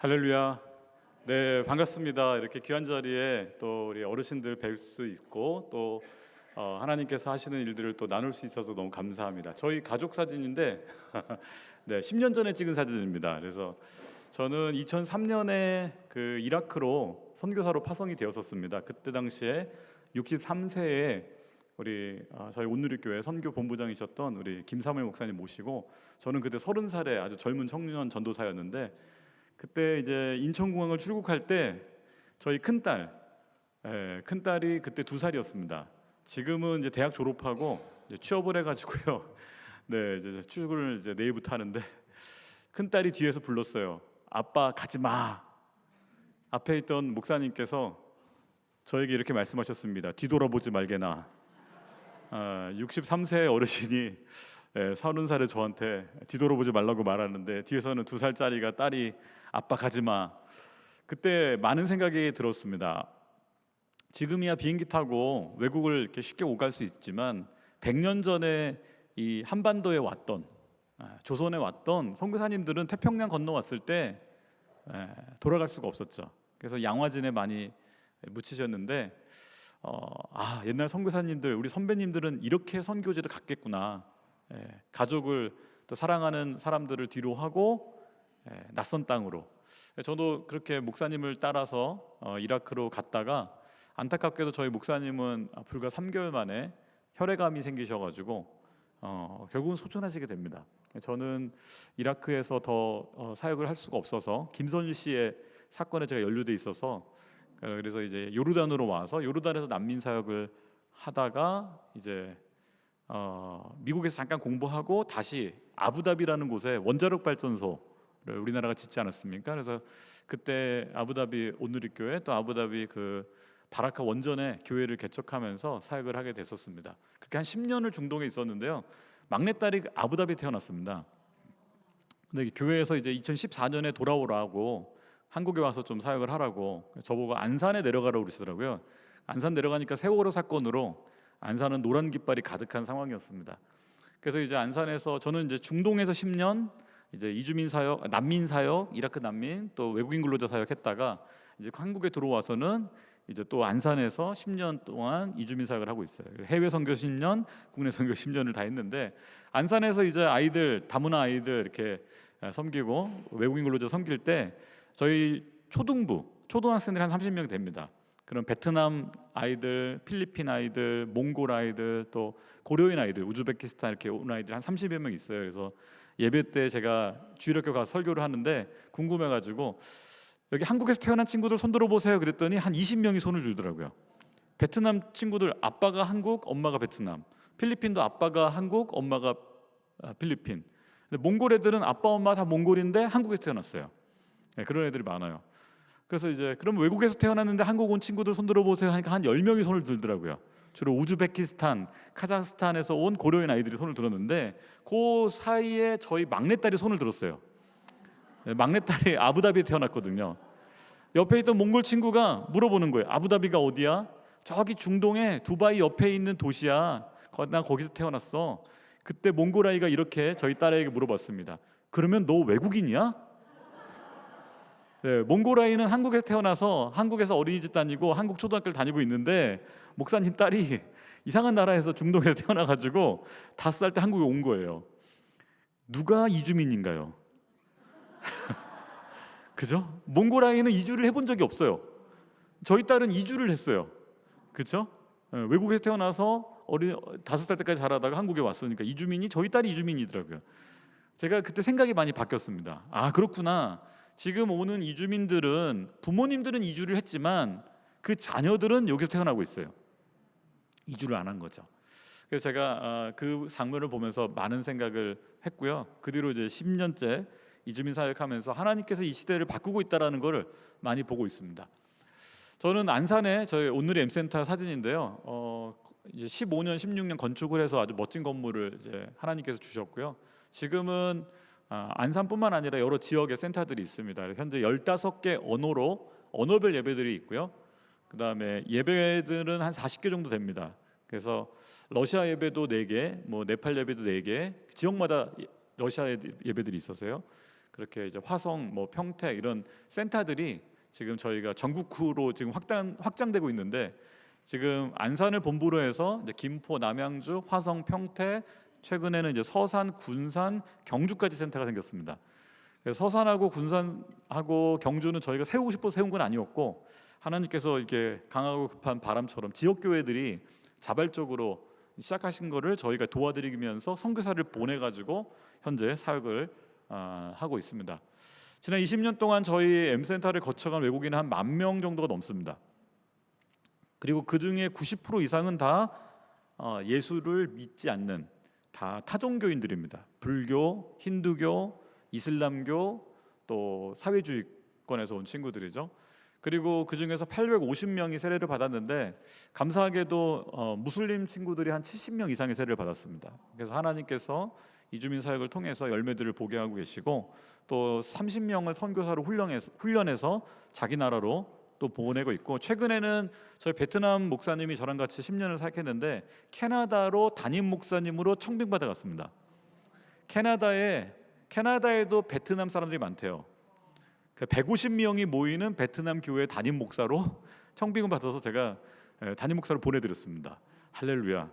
할렐루야. 네, 반갑습니다. 이렇게 귀한 자리에 또 우리 어르신들 뵐 수 있고 또 하나님께서 하시는 일들을 또 나눌 수 있어서 너무 감사합니다. 저희 가족 사진인데 네, 10년 전에 찍은 사진입니다. 그래서 저는 2003년에 그 이라크로 선교사로 파송이 되었었습니다. 그때 당시에 63세에 우리 저희 온누리교회 선교 본부장이셨던 우리 김사무엘 목사님 모시고 저는 그때 30살의 아주 젊은 청년 전도사였는데 그때 이제 인천공항을 출국할 때 저희 큰딸이 그때 2살이었습니다. 지금은 이제 대학 졸업하고 이제 취업을 해가지고요. 네, 이제 출국을 이제 내일부터 하는데 큰딸이 뒤에서 불렀어요. 아빠 가지 마. 앞에 있던 목사님께서 저에게 이렇게 말씀하셨습니다. 뒤돌아보지 말게나. 63세 어르신이 30살의 저한테 뒤돌아보지 말라고 말하는데 뒤에서는 2살짜리가 딸이 아빠 가지마. 그때 많은 생각이 들었습니다. 지금이야 비행기 타고 외국을 이렇게 쉽게 오갈 수 있지만 100년 전에 이 한반도에 왔던 조선에 왔던 선교사님들은 태평양 건너왔을 때 돌아갈 수가 없었죠. 그래서 양화진에 많이 묻히셨는데 옛날 선교사님들 우리 선배님들은 이렇게 선교지를 갔겠구나. 가족을 또 사랑하는 사람들을 뒤로 하고 낯선 땅으로. 저도 그렇게 목사님을 따라서 이라크로 갔다가 안타깝게도 저희 목사님은 불과 3개월 만에 혈액암이 생기셔가지고 결국은 소천하시게 됩니다. 저는 이라크에서 더 사역을 할 수가 없어서 김선일 씨의 사건에 제가 연루돼 있어서 그래서 이제 요르단으로 와서 요르단에서 난민 사역을 하다가 이제 미국에서 잠깐 공부하고 다시 아부다비라는 곳에 원자력 발전소를 우리나라가 짓지 않았습니까? 그래서 그때 아부다비 온누리교회 또 아부다비 그 바라카 원전에 교회를 개척하면서 사역을 하게 됐었습니다. 그렇게 한 10년을 중동에 있었는데요. 막내딸이 아부다비에 태어났습니다. 근데 교회에서 이제 2014년에 돌아오라고 한국에 와서 좀 사역을 하라고 저보고 안산에 내려가라고 그러시더라고요. 안산 내려가니까 세월호 사건으로 안산은 노란 깃발이 가득한 상황이었습니다. 그래서 이제 안산에서 저는 이제 중동에서 10년 이제 이주민 사역, 난민 사역, 이라크 난민 또 외국인 근로자 사역했다가 이제 한국에 들어와서는 이제 또 안산에서 10년 동안 이주민 사역을 하고 있어요. 해외 선교 10년, 국내 선교 10년을 다 했는데 안산에서 이제 아이들 다문화 아이들 이렇게 섬기고 외국인 근로자 섬길 때 저희 초등학생들이 한 30명이 됩니다. 그런 베트남 아이들, 필리핀 아이들, 몽골 아이들, 또 고려인 아이들, 우즈베키스탄 이렇게 온 아이들 한 30여 명 있어요. 그래서 예배 때 제가 주일학교 가서 설교를 하는데 궁금해가지고 여기 한국에서 태어난 친구들 손 들어보세요 그랬더니 한 20명이 손을 들더라고요. 베트남 친구들 아빠가 한국, 엄마가 베트남, 필리핀도 아빠가 한국, 엄마가 필리핀. 근데 몽골 애들은 아빠, 엄마 다 몽골인데 한국에서 태어났어요. 그런 애들이 많아요. 그래서 이제 그럼 외국에서 태어났는데 한국 온 친구들 손 들어보세요 하니까 한 10명이 손을 들더라고요. 주로 우즈베키스탄, 카자흐스탄에서 온 고려인 아이들이 손을 들었는데 그 사이에 저희 막내딸이 손을 들었어요. 막내딸이 아부다비에 태어났거든요. 옆에 있던 몽골 친구가 물어보는 거예요. 아부다비가 어디야? 저기 중동에 두바이 옆에 있는 도시야. 나 거기서 태어났어. 그때 몽골 아이가 이렇게 저희 딸에게 물어봤습니다. 그러면 너 외국인이야? 네, 몽골 아이는 한국에서 태어나서 한국에서 어린이집 다니고 한국 초등학교를 다니고 있는데 목사님 딸이 이상한 나라에서 중동에서 태어나가지고 5살 때 한국에 온 거예요. 누가 이주민인가요? 그죠? 몽골 아이는 이주를 해본 적이 없어요. 저희 딸은 이주를 했어요. 그죠? 외국에서 태어나서 5살 때까지 자라다가 한국에 왔으니까 이주민이 저희 딸이 이주민이더라고요. 제가 그때 생각이 많이 바뀌었습니다. 아, 그렇구나. 지금 오는 이주민들은 부모님들은 이주를 했지만 그 자녀들은 여기서 태어나고 있어요. 이주를 안 한 거죠. 그래서 제가 그 장면을 보면서 많은 생각을 했고요. 그 뒤로 이제 10년째 이주민 사역하면서 하나님께서 이 시대를 바꾸고 있다라는 것을 많이 보고 있습니다. 저는 안산에 저희 온누리 M센터 사진인데요. 이제 15년, 16년 건축을 해서 아주 멋진 건물을 이제 하나님께서 주셨고요. 지금은 안산뿐만 아니라 여러 지역의 센터들이 있습니다. 현재 15개 언어로 언어별 예배들이 있고요. 그 다음에 예배들은 한 40개 정도 됩니다. 그래서 러시아 예배도 4개, 뭐 네팔 예배도 4개, 지역마다 러시아 예배들이 있어서요. 그렇게 이제 화성, 뭐 평택 이런 센터들이 지금 저희가 전국구로 지금 확장되고 있는데, 지금 안산을 본부로 해서 이제 김포, 남양주, 화성, 평택, 최근에는 이제 서산, 군산, 경주까지 센터가 생겼습니다. 그래서 서산하고 군산하고 경주는 저희가 세우고 싶어서 세운 건 아니었고, 하나님께서 이렇게 강하고 급한 바람처럼 지역 교회들이 자발적으로 시작하신 거를 저희가 도와드리면서 선교사를 보내가지고 현재 사역을 하고 있습니다. 지난 20년 동안 저희 M센터를 거쳐간 외국인은 한 10,000명 정도가 넘습니다. 그리고 그 중에 90% 이상은 다 예수를 믿지 않는 다 타종교인들입니다. 불교, 힌두교, 이슬람교, 또 사회주의권에서 온 친구들이죠. 그리고 그 중에서 850명이 세례를 받았는데, 감사하게도 무슬림 친구들이 한 70명 이상의 세례를 받았습니다. 그래서 하나님께서 이주민 사역을 통해서 열매들을 보게 하고 계시고, 또 30명을 선교사로 훈련해서 자기 나라로 또 보내고 있고, 최근에는 저희 베트남 목사님이 저랑 같이 10년을 사역했는데 캐나다로 담임 목사님으로 청빙받아 갔습니다. 캐나다에도 베트남 사람들이 많대요. 150명이 모이는 베트남 교회 담임 목사로 청빙을 받아서 제가 담임 목사로 보내드렸습니다. 할렐루야.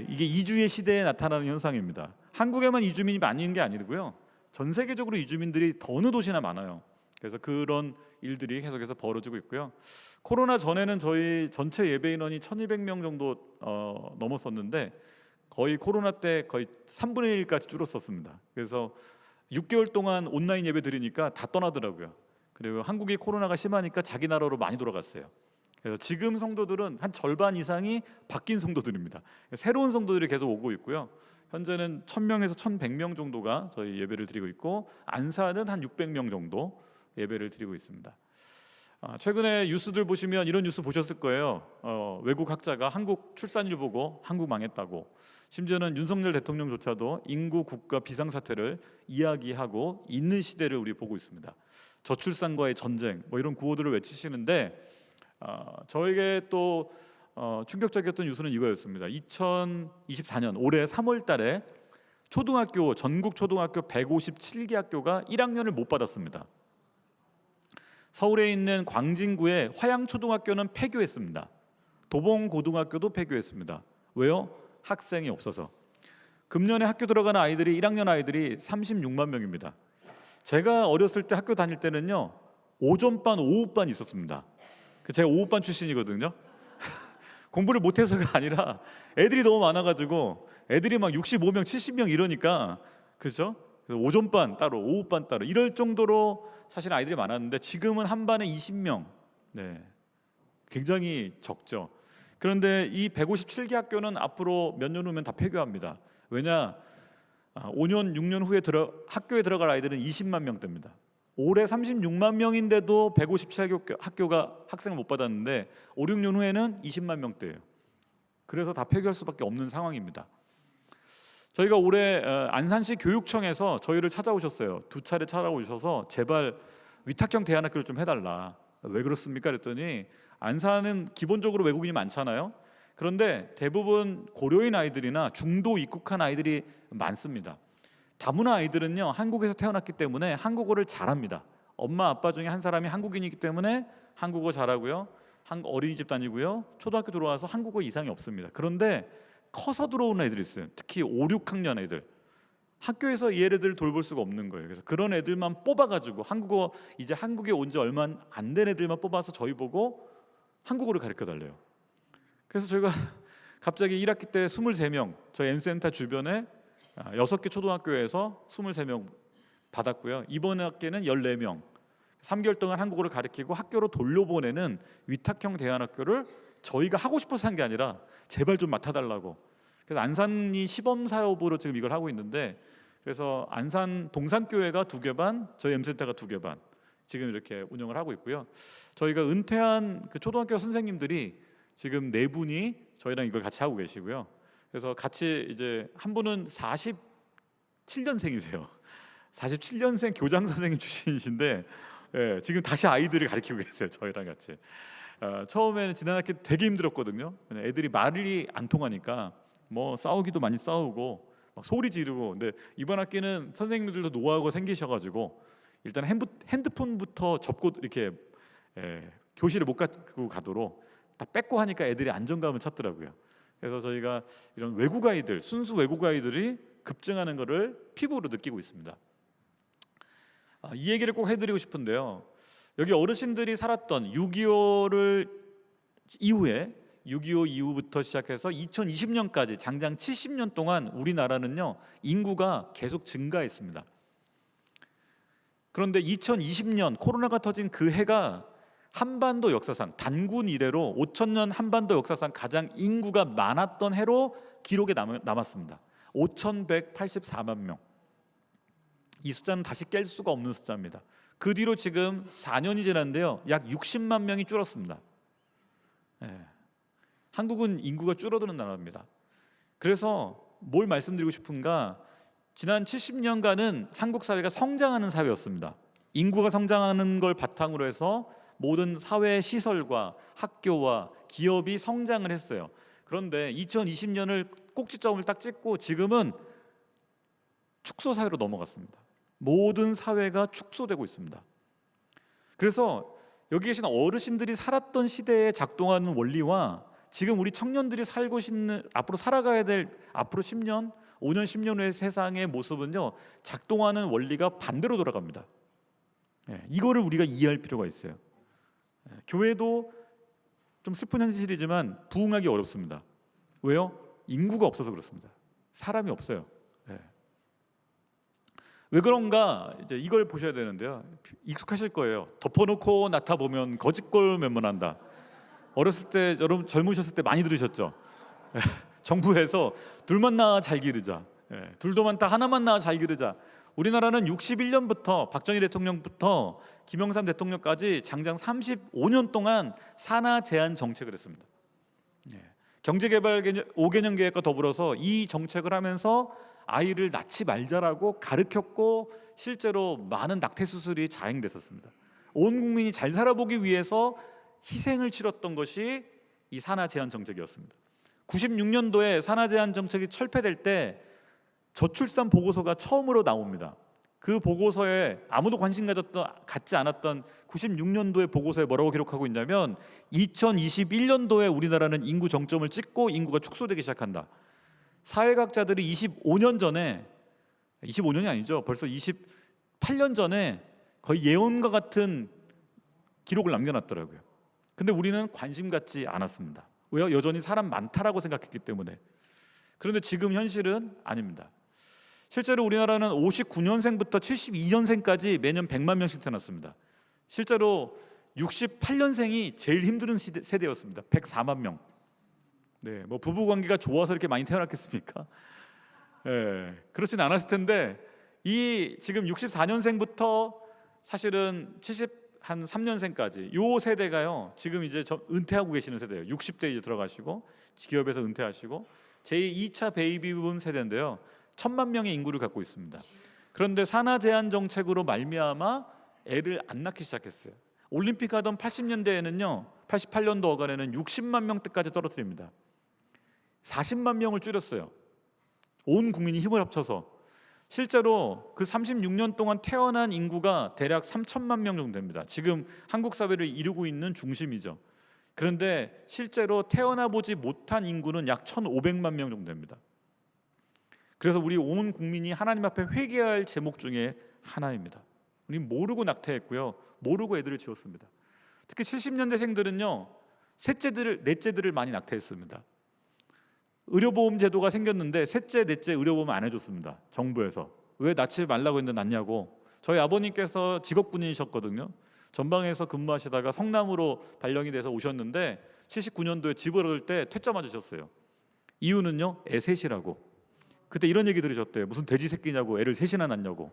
이게 이주의 시대에 나타나는 현상입니다. 한국에만 이주민이 많은 게 아니고요, 전 세계적으로 이주민들이 어느 도시나 많아요. 그래서 그런 일들이 계속해서 벌어지고 있고요. 코로나 전에는 저희 전체 예배 인원이 1,200명 정도 넘었었는데, 거의 코로나 때 거의 3분의 1까지 줄었었습니다. 그래서 6개월 동안 온라인 예배 드리니까 다 떠나더라고요. 그리고 한국이 코로나가 심하니까 자기 나라로 많이 돌아갔어요. 그래서 지금 성도들은 한 절반 이상이 바뀐 성도들입니다. 새로운 성도들이 계속 오고 있고요. 현재는 1,000명에서 1,100명 정도가 저희 예배를 드리고 있고, 안산은 한 600명 정도 예배를 드리고 있습니다. 최근에 뉴스들 보시면 이런 뉴스 보셨을 거예요. 외국 학자가 한국 출산율 보고 한국 망했다고, 심지어는 윤석열 대통령조차도 인구 국가 비상사태를 이야기하고 있는 시대를 우리 보고 있습니다. 저출산과의 전쟁, 뭐 이런 구호들을 외치시는데, 저에게 또 충격적이었던 뉴스는 이거였습니다. 2024년 올해 3월 달에 전국 초등학교 157개 학교가 1학년을 못 받았습니다. 서울에 있는 광진구의 화양초등학교는 폐교했습니다. 도봉고등학교도 폐교했습니다. 왜요? 학생이 없어서. 금년에 학교 들어가는 아이들이 1학년 아이들이 36만 명입니다. 제가 어렸을 때 학교 다닐 때는요, 오전반, 오후반 있었습니다. 제가 오후반 출신이거든요. 공부를 못해서가 아니라 애들이 너무 많아가지고 애들이 막 65명, 70명 이러니까, 그렇죠? 그래서 오전반 따로, 오후반 따로 이럴 정도로 사실 아이들이 많았는데, 지금은 한 반에 20명, 굉장히 적죠. 그런데 이 157개 학교는 앞으로 몇 년 후면 다 폐교합니다. 왜냐? 5년, 6년 후에 학교에 들어갈 아이들은 20만 명대입니다. 올해 36만 명인데도 157개 학교가 학생을 못 받았는데 5, 6년 후에는 20만 명대예요. 그래서 다 폐교할 수밖에 없는 상황입니다. 저희가 올해 안산시 교육청에서 저희를 찾아오셨어요. 2차례 찾아오셔서 제발 위탁형 대안학교를 좀 해달라. 왜 그렇습니까? 그랬더니 안산은 기본적으로 외국인이 많잖아요. 그런데 대부분 고려인 아이들이나 중도 입국한 아이들이 많습니다. 다문화 아이들은요, 한국에서 태어났기 때문에 한국어를 잘합니다. 엄마 아빠 중에 한 사람이 한국인이기 때문에 한국어 잘하고요, 어린이집 다니고요, 초등학교 들어와서 한국어 이상이 없습니다. 그런데 커서 들어오는 애들이 있어요. 특히 5, 6학년 애들. 학교에서 이 애들을 돌볼 수가 없는 거예요. 그래서 그런 애들만 뽑아가지고 이제 한국에 온 지 얼마 안 된 애들만 뽑아서 저희 보고 한국어를 가르쳐달래요. 그래서 저희가 갑자기 1학기 때 23명, 저희 M센터 주변에 6개 초등학교에서 23명 받았고요. 이번 학기는 14명, 3개월 동안 한국어를 가르치고 학교로 돌려보내는 위탁형 대안학교를 저희가 하고 싶어서 한 게 아니라 제발 좀 맡아달라고. 그래서 안산이 시범사업으로 지금 이걸 하고 있는데, 그래서 안산 동산교회가 2개 반, 저희 M센터가 2개 반 지금 이렇게 운영을 하고 있고요. 저희가 은퇴한 그 초등학교 선생님들이 지금 4분이 저희랑 이걸 같이 하고 계시고요. 그래서 같이 이제 한 분은 47년생이세요. 47년생 교장 선생님 출신이신데, 지금 다시 아이들을 가르치고 계세요. 저희랑 같이. 처음에는 지난 학기 되게 힘들었거든요. 애들이 말이 안 통하니까 뭐 싸우기도 많이 싸우고 막 소리 지르고. 근데 이번 학기는 선생님들도 노하우가 생기셔가지고 일단 핸드폰부터 접고 이렇게 교실에 못 가고 가도록 다 뺏고 하니까 애들이 안정감을 찾더라고요. 그래서 저희가 이런 외국 아이들, 순수 외국 아이들이 급증하는 것을 피부로 느끼고 있습니다. 이 얘기를 꼭 해드리고 싶은데요. 여기 어르신들이 살았던 6.25를 이후에 6.25 이후부터 시작해서 2020년까지 장장 70년 동안 우리나라는요 인구가 계속 증가했습니다. 그런데 2020년 코로나가 터진 그 해가 한반도 역사상 단군 이래로 5,000년 한반도 역사상 가장 인구가 많았던 해로 기록에 남았습니다. 5,184만 명. 이 숫자는 다시 깰 수가 없는 숫자입니다. 그 뒤로 지금 4년이 지났는데요, 약 60만 명이 줄었습니다. 한국은 인구가 줄어드는 나라입니다. 그래서 뭘 말씀드리고 싶은가? 지난 70년간은 한국 사회가 성장하는 사회였습니다. 인구가 성장하는 걸 바탕으로 해서 모든 사회 시설과 학교와 기업이 성장을 했어요. 그런데 2020년을 꼭지점을 딱 찍고 지금은 축소 사회로 넘어갔습니다. 모든 사회가 축소되고 있습니다. 그래서 여기 계신 어르신들이 살았던 시대에 작동하는 원리와 지금 우리 청년들이 살고 있는 앞으로 살아가야 될 앞으로 10년, 5년, 10년 후의 세상의 모습은요 작동하는 원리가 반대로 돌아갑니다. 이거를 우리가 이해할 필요가 있어요. 교회도 좀 슬픈 현실이지만 부흥하기 어렵습니다. 왜요? 인구가 없어서 그렇습니다. 사람이 없어요. 왜 그런가? 이제 이걸 보셔야 되는데요. 익숙하실 거예요. 덮어놓고 나타 보면 거짓골 면문한다. 어렸을 때 여러분 젊으셨을 때 많이 들으셨죠? 정부에서 둘만 낳아 잘 기르자. 둘도 많다 하나만 낳아 잘 기르자. 우리나라는 61년부터 박정희 대통령부터 김영삼 대통령까지 장장 35년 동안 산하 제한 정책을 했습니다. 경제개발 5개년 계획과 더불어서 이 정책을 하면서 아이를 낳지 말자라고 가르쳤고 실제로 많은 낙태 수술이 자행됐었습니다. 온 국민이 잘 살아보기 위해서 희생을 치렀던 것이 이 산하 제한 정책이었습니다. 96년도에 산하 제한 정책이 철폐될 때 저출산 보고서가 처음으로 나옵니다. 그 보고서에 아무도 관심 갖지 않았던 96년도의 보고서에 뭐라고 기록하고 있냐면 2021년도에 우리나라는 인구 정점을 찍고 인구가 축소되기 시작한다. 사회학자들이 25년 전에 25년이 아니죠. 벌써 28년 전에 거의 예언과 같은 기록을 남겨놨더라고요. 근데 우리는 관심 갖지 않았습니다. 왜요? 여전히 사람 많다라고 생각했기 때문에. 그런데 지금 현실은 아닙니다. 실제로 우리나라는 59년생부터 72년생까지 매년 100만 명씩 태어났습니다. 실제로 68년생이 제일 힘든 세대였습니다. 104만 명. 뭐 부부 관계가 좋아서 이렇게 많이 태어났겠습니까? 그렇진 않았을 텐데 이 지금 64년생부터 사실은 73년생까지 요 세대가요 지금 이제 은퇴하고 계시는 세대예요. 60대 이제 들어가시고 기업에서 은퇴하시고 제2차 베이비붐 세대인데요. 1,000만 명의 인구를 갖고 있습니다. 그런데 산하 제한 정책으로 말미암아 애를 안 낳기 시작했어요. 올림픽 하던 80년대에는요 88년도 어간에는 60만 명대까지 떨어뜨립니다. 40만 명을 줄였어요. 온 국민이 힘을 합쳐서. 실제로 그 36년 동안 태어난 인구가 대략 3천만 명 정도 됩니다. 지금 한국 사회를 이루고 있는 중심이죠. 그런데 실제로 태어나 보지 못한 인구는 약 1,500만 명 정도 됩니다. 그래서 우리 온 국민이 하나님 앞에 회개할 제목 중에 하나입니다. 우리 모르고 낙태했고요. 모르고 애들을 지었습니다. 특히 70년대생들은요. 넷째들을 많이 낙태했습니다. 의료보험 제도가 생겼는데 셋째, 넷째 의료보험 안 해줬습니다. 정부에서. 왜 낳지 말라고 했는데 낳냐고. 저희 아버님께서 직업군인이셨거든요. 전방에서 근무하시다가 성남으로 발령이 돼서 오셨는데 79년도에 집을 얻을 때 퇴짜 맞으셨어요. 이유는요. 애 셋이라고. 그때 이런 얘기 들으셨대요. 무슨 돼지 새끼냐고 애를 셋이나 낳냐고.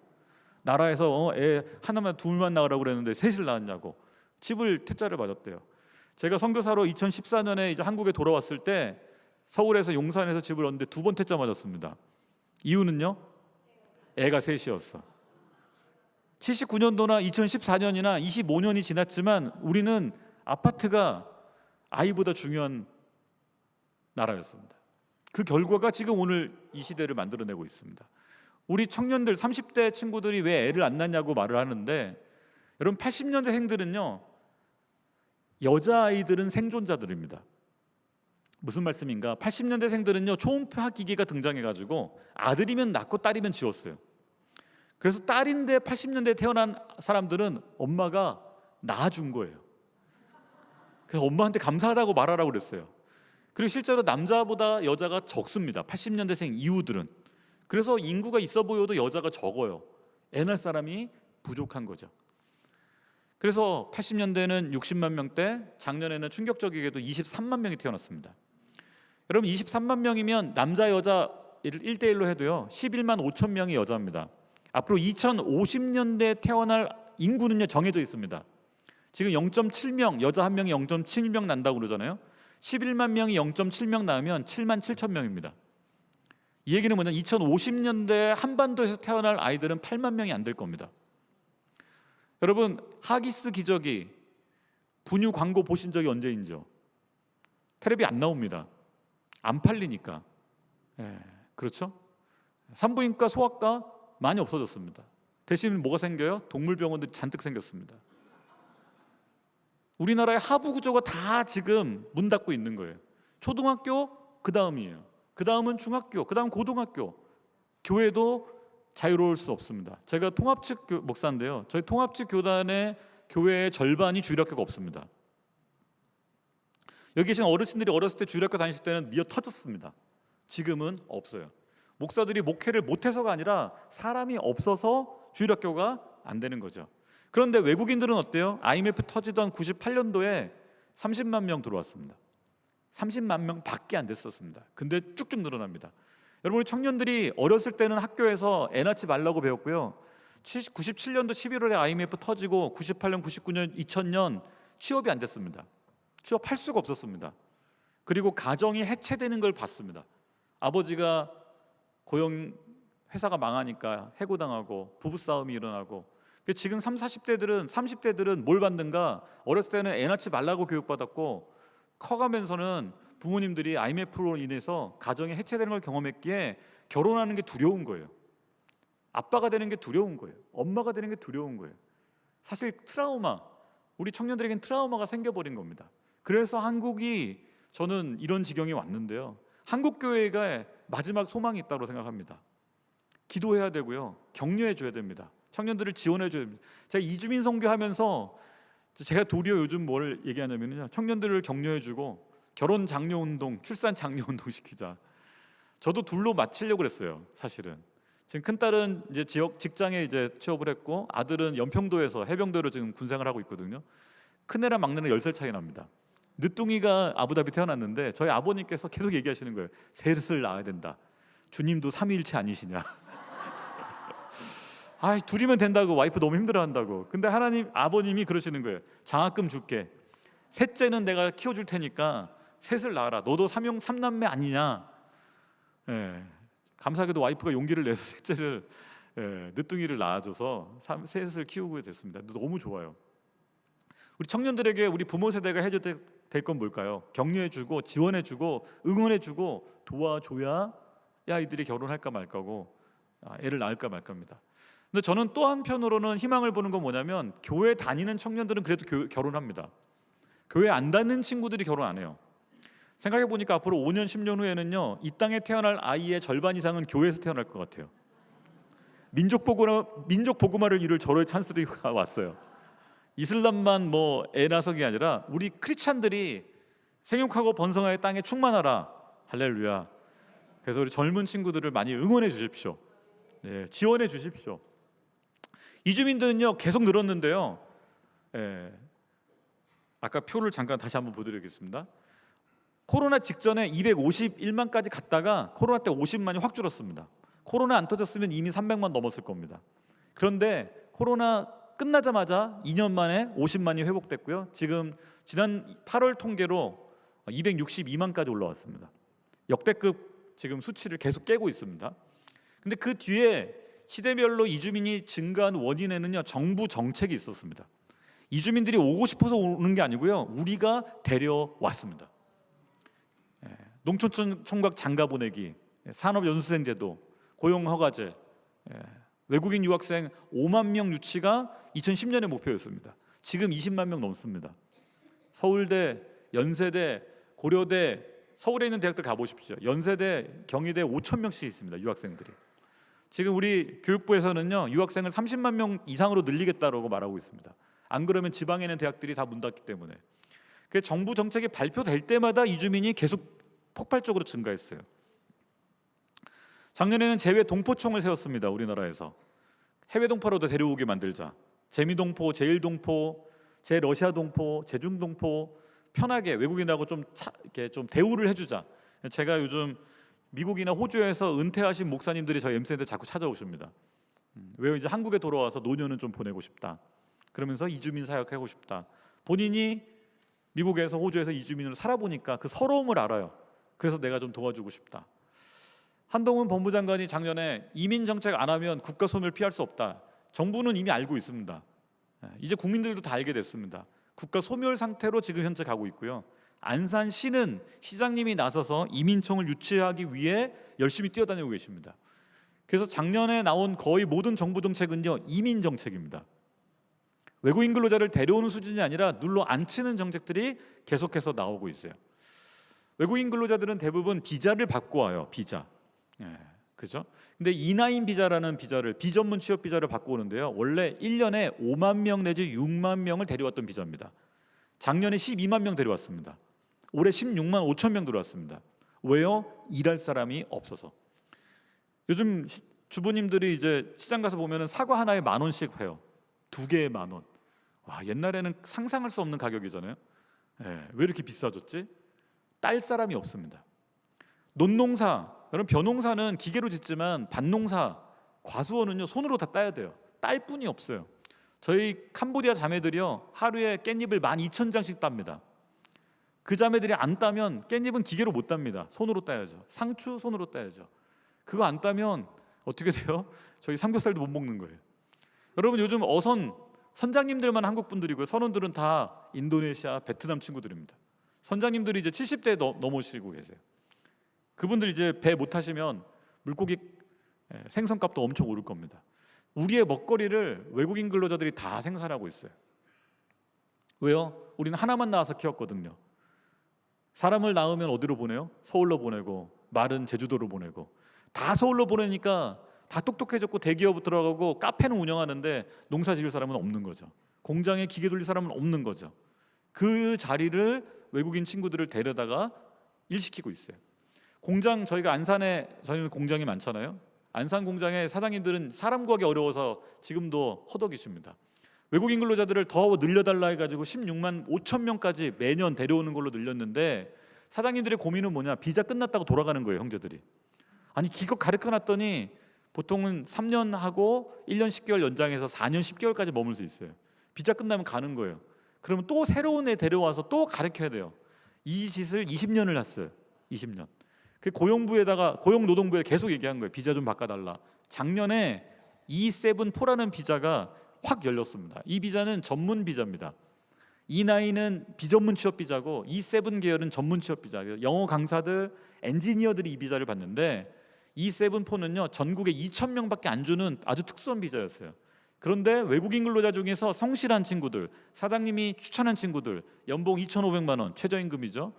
나라에서 애 하나만 둘만 낳으라고 그랬는데 셋을 낳았냐고. 집을 퇴짜를 맞았대요. 제가 선교사로 2014년에 이제 한국에 돌아왔을 때 서울에서 용산에서 집을 얻는데 2번 퇴짜 맞았습니다. 이유는요? 애가 셋이었어. 79년도나 2014년이나 25년이 지났지만 우리는 아파트가 아이보다 중요한 나라였습니다. 그 결과가 지금 오늘 이 시대를 만들어내고 있습니다. 우리 청년들 30대 친구들이 왜 애를 안 낳냐고 말을 하는데, 여러분 80년대생들은요 여자아이들은 생존자들입니다. 무슨 말씀인가? 80년대생들은요 초음파 기기가 등장해가지고 아들이면 낳고 딸이면 지웠어요. 그래서 딸인데 80년대에 태어난 사람들은 엄마가 낳아준 거예요. 그래서 엄마한테 감사하다고 말하라고 그랬어요. 그리고 실제로 남자보다 여자가 적습니다. 80년대생 이후들은. 그래서 인구가 있어 보여도 여자가 적어요. 애 낳을 사람이 부족한 거죠. 그래서 80년대는 60만 명대, 작년에는 충격적이게도 23만 명이 태어났습니다. 여러분 23만 명이면 남자 여자 1대1로 해도요 11만 5천 명이 여자입니다. 앞으로 2050년대에 태어날 인구는요 정해져 있습니다. 지금 0.7명, 여자 한 명이 0.7명 난다고 그러잖아요. 11만 명이 0.7명 낳으면 7만 7천 명입니다. 이 얘기는 뭐냐, 2050년대 한반도에서 태어날 아이들은 8만 명이 안 될 겁니다. 여러분 하기스 기저귀 분유 광고 보신 적이 언제인지요? 텔레비 안 나옵니다. 안 팔리니까. 그렇죠? 산부인과, 소아과 많이 없어졌습니다. 대신 뭐가 생겨요? 동물병원들이 잔뜩 생겼습니다. 우리나라의 하부 구조가 다 지금 문 닫고 있는 거예요. 초등학교 그 다음이에요. 그 다음은 중학교, 그 다음 고등학교. 교회도 자유로울 수 없습니다. 제가 통합측 목사인데요. 저희 통합측 교단의 교회의 절반이 주일학교가 없습니다. 여기 계신 어르신들이 어렸을 때 주일학교 다니실 때는 미어 터졌습니다. 지금은 없어요. 목사들이 목회를 못해서가 아니라 사람이 없어서 주일학교가 안 되는 거죠. 그런데 외국인들은 어때요? IMF 터지던 98년도에 30만 명 들어왔습니다. 30만 명밖에 안 됐었습니다. 근데 쭉쭉 늘어납니다. 여러분 우리 청년들이 어렸을 때는 학교에서 애 낳지 말라고 배웠고요. 97년도 11월에 IMF 터지고 98년, 99년, 2000년 취업이 안 됐습니다. 취업할 수가 없었습니다. 그리고 가정이 해체되는 걸 봤습니다. 아버지가 고용 회사가 망하니까 해고당하고 부부싸움이 일어나고. 지금 30대들은 뭘 받는가? 어렸을 때는 애 낳지 말라고 교육받았고 커가면서는 부모님들이 IMF로 인해서 가정이 해체되는 걸 경험했기에 결혼하는 게 두려운 거예요. 아빠가 되는 게 두려운 거예요. 엄마가 되는 게 두려운 거예요. 사실 트라우마, 우리 청년들에겐 트라우마가 생겨버린 겁니다. 그래서 한국이, 저는 이런 지경이 왔는데요, 한국 교회가 마지막 소망이 있다고 생각합니다. 기도해야 되고요, 격려해 줘야 됩니다. 청년들을 지원해 줘야 됩니다. 제가 이주민 선교하면서 제가 도리어 요즘 뭘 얘기하냐면요, 청년들을 격려해 주고 결혼 장려 운동, 출산 장려 운동 시키자. 저도 둘로 맞추려고 그랬어요. 사실은 지금 큰 딸은 이제 지역 직장에 이제 취업을 했고, 아들은 연평도에서 해병대로 지금 군생활 하고 있거든요. 큰애랑 막내는 10살 차이 납니다. 늦둥이가 아부다비 태어났는데 저희 아버님께서 계속 얘기하시는 거예요. 셋을 낳아야 된다. 주님도 삼위일체 아니시냐. 아, 둘이면 된다고, 와이프 너무 힘들어한다고. 근데 하나님 아버님이 그러시는 거예요. 장학금 줄게. 셋째는 내가 키워줄 테니까 셋을 낳아라. 너도 삼남매 아니냐. 감사하게도 와이프가 용기를 내서 셋째를, 늦둥이를 낳아줘서 셋을 키우게 됐습니다. 너무 좋아요. 우리 청년들에게 우리 부모 세대가 해줘야 될 건 뭘까요? 격려해주고 지원해주고 응원해주고 도와줘야 이 아이들이 결혼할까 말까고, 애를 낳을까 말까입니다. 근데 저는 또 한편으로는 희망을 보는 건 뭐냐면, 교회 다니는 청년들은 그래도 결혼합니다. 교회 안 다니는 친구들이 결혼 안 해요. 생각해 보니까 앞으로 5년 10년 후에는요, 이 땅에 태어날 아이의 절반 이상은 교회에서 태어날 것 같아요. 민족 복음화를 이룰 절호의 찬스가 왔어요. 이슬람만 애 낳아서가 아니라 우리 크리스찬들이 생육하고 번성하여 땅에 충만하라. 할렐루야. 그래서 우리 젊은 친구들을 많이 응원해 주십시오. 지원해 주십시오. 이주민들은요 계속 늘었는데요. 아까 표를 잠깐 다시 한번 보여드리겠습니다. 코로나 직전에 251만까지 갔다가 코로나 때 50만이 확 줄었습니다. 코로나 안 터졌으면 이미 300만 넘었을 겁니다. 그런데 코로나 끝나자마자 2년 만에 50만이 회복됐고요. 지금 지난 8월 통계로 262만까지 올라왔습니다. 역대급 지금 수치를 계속 깨고 있습니다. 근데 그 뒤에 시대별로 이주민이 증가한 원인에는요, 정부 정책이 있었습니다. 이주민들이 오고 싶어서 오는 게 아니고요, 우리가 데려왔습니다. 농촌 총각 장가 보내기, 산업연수생 제도, 고용허가제, 외국인 유학생 5만 명 유치가 2010년의 목표였습니다. 지금 20만 명 넘습니다. 서울대, 연세대, 고려대, 서울에 있는 대학들 가보십시오. 연세대, 경희대 5천 명씩 있습니다. 유학생들이. 지금 우리 교육부에서는요, 유학생을 30만 명 이상으로 늘리겠다라고 말하고 있습니다. 안 그러면 지방에 있는 대학들이 다 문 닫기 때문에. 그 정부 정책이 발표될 때마다 이주민이 계속 폭발적으로 증가했어요. 작년에는 재외 동포청을 세웠습니다. 우리나라에서 해외 동포로도 데려오게 만들자. 재미동포, 제일동포, 제러시아동포, 제중동포 편하게 외국인하고 이렇게 좀 대우를 해주자. 제가 요즘 미국이나 호주에서 은퇴하신 목사님들이 저희 MC한테 자꾸 찾아오십니다. 왜 이제 한국에 돌아와서 노년은 좀 보내고 싶다. 그러면서 이주민 사역하고 싶다. 본인이 미국에서 호주에서 이주민으로 살아보니까 그 서러움을 알아요. 그래서 내가 좀 도와주고 싶다. 한동훈 법무장관이 작년에 이민 정책 안 하면 국가 소멸 피할 수 없다. 정부는 이미 알고 있습니다. 이제 국민들도 다 알게 됐습니다. 국가 소멸 상태로 지금 현재 가고 있고요. 안산시는 시장님이 나서서 이민청을 유치하기 위해 열심히 뛰어다니고 계십니다. 그래서 작년에 나온 거의 모든 정부 정책은요, 이민 정책입니다. 외국인 근로자를 데려오는 수준이 아니라 눌러 앉히는 정책들이 계속해서 나오고 있어요. 외국인 근로자들은 대부분 비자를 받고 와요. 비자. 그죠? 근데 E9 비자라는 비자를 비전문 취업 비자를 받고 오는데요. 원래 1년에 5만 명 내지 6만 명을 데려왔던 비자입니다. 작년에 12만 명 데려왔습니다. 올해 16만 5천 명 들어왔습니다. 왜요? 일할 사람이 없어서. 요즘 주부님들이 이제 시장 가서 보면은 사과 하나에 10,000원씩 해요. 2개에 10,000원. 와, 옛날에는 상상할 수 없는 가격이잖아요. 왜 이렇게 비싸졌지? 딸 사람이 없습니다. 논농사, 여러분 벼농사는 기계로 짓지만 밭농사, 과수원은요 손으로 다 따야 돼요. 딸 뿐이 없어요. 저희 캄보디아 자매들이요 하루에 깻잎을 12,000장씩 땁니다. 그 자매들이 안 따면 깻잎은 기계로 못 땁니다. 손으로 따야죠. 상추 손으로 따야죠. 그거 안 따면 어떻게 돼요? 저희 삼겹살도 못 먹는 거예요. 여러분 요즘 어선 선장님들만 한국 분들이고요. 선원들은 다 인도네시아, 베트남 친구들입니다. 선장님들이 이제 70대 넘으시고 계세요. 그분들 이제 배 못 타시면 물고기 생선값도 엄청 오를 겁니다. 우리의 먹거리를 외국인 근로자들이 다 생산하고 있어요. 왜요? 우리는 하나만 낳아서 키웠거든요. 사람을 낳으면 어디로 보내요? 서울로 보내고 말은 제주도로 보내고 다 서울로 보내니까 다 똑똑해졌고 대기업 들어가고 카페는 운영하는데 농사 지을 사람은 없는 거죠. 공장에 기계 돌릴 사람은 없는 거죠. 그 자리를 외국인 친구들을 데려다가 일시키고 있어요. 공장 저희가 안산에 저희는 공장이 많잖아요. 안산 공장의 사장님들은 사람 구하기 어려워서 지금도 허덕이십니다. 외국인 근로자들을 더 늘려달라 해가지고 16만 5천 명까지 매년 데려오는 걸로 늘렸는데 사장님들의 고민은 뭐냐? 비자 끝났다고 돌아가는 거예요, 형제들이. 아니 기껏 가르쳐놨더니 보통은 3년 하고 1년 10개월 연장해서 4년 10개월까지 머물 수 있어요. 비자 끝나면 가는 거예요. 그러면 또 새로운 애 데려와서 또 가르쳐야 돼요. 이 짓을 20년을 했어요. 20년. 그 고용노동부에 계속 얘기한 거예요. 비자 좀 바꿔달라. 작년에 E7포라는 비자가 확 열렸습니다. 이 비자는 전문 비자입니다. E9은 비전문 취업 비자고 E7 계열은 전문 취업 비자. 영어 강사들, 엔지니어들이 이 비자를 받는데 E7포는요 전국에 2,000명밖에 안 주는 아주 특수한 비자였어요. 그런데 외국인 근로자 중에서 성실한 친구들, 사장님이 추천한 친구들, 연봉 2,500만 원, 최저임금이죠.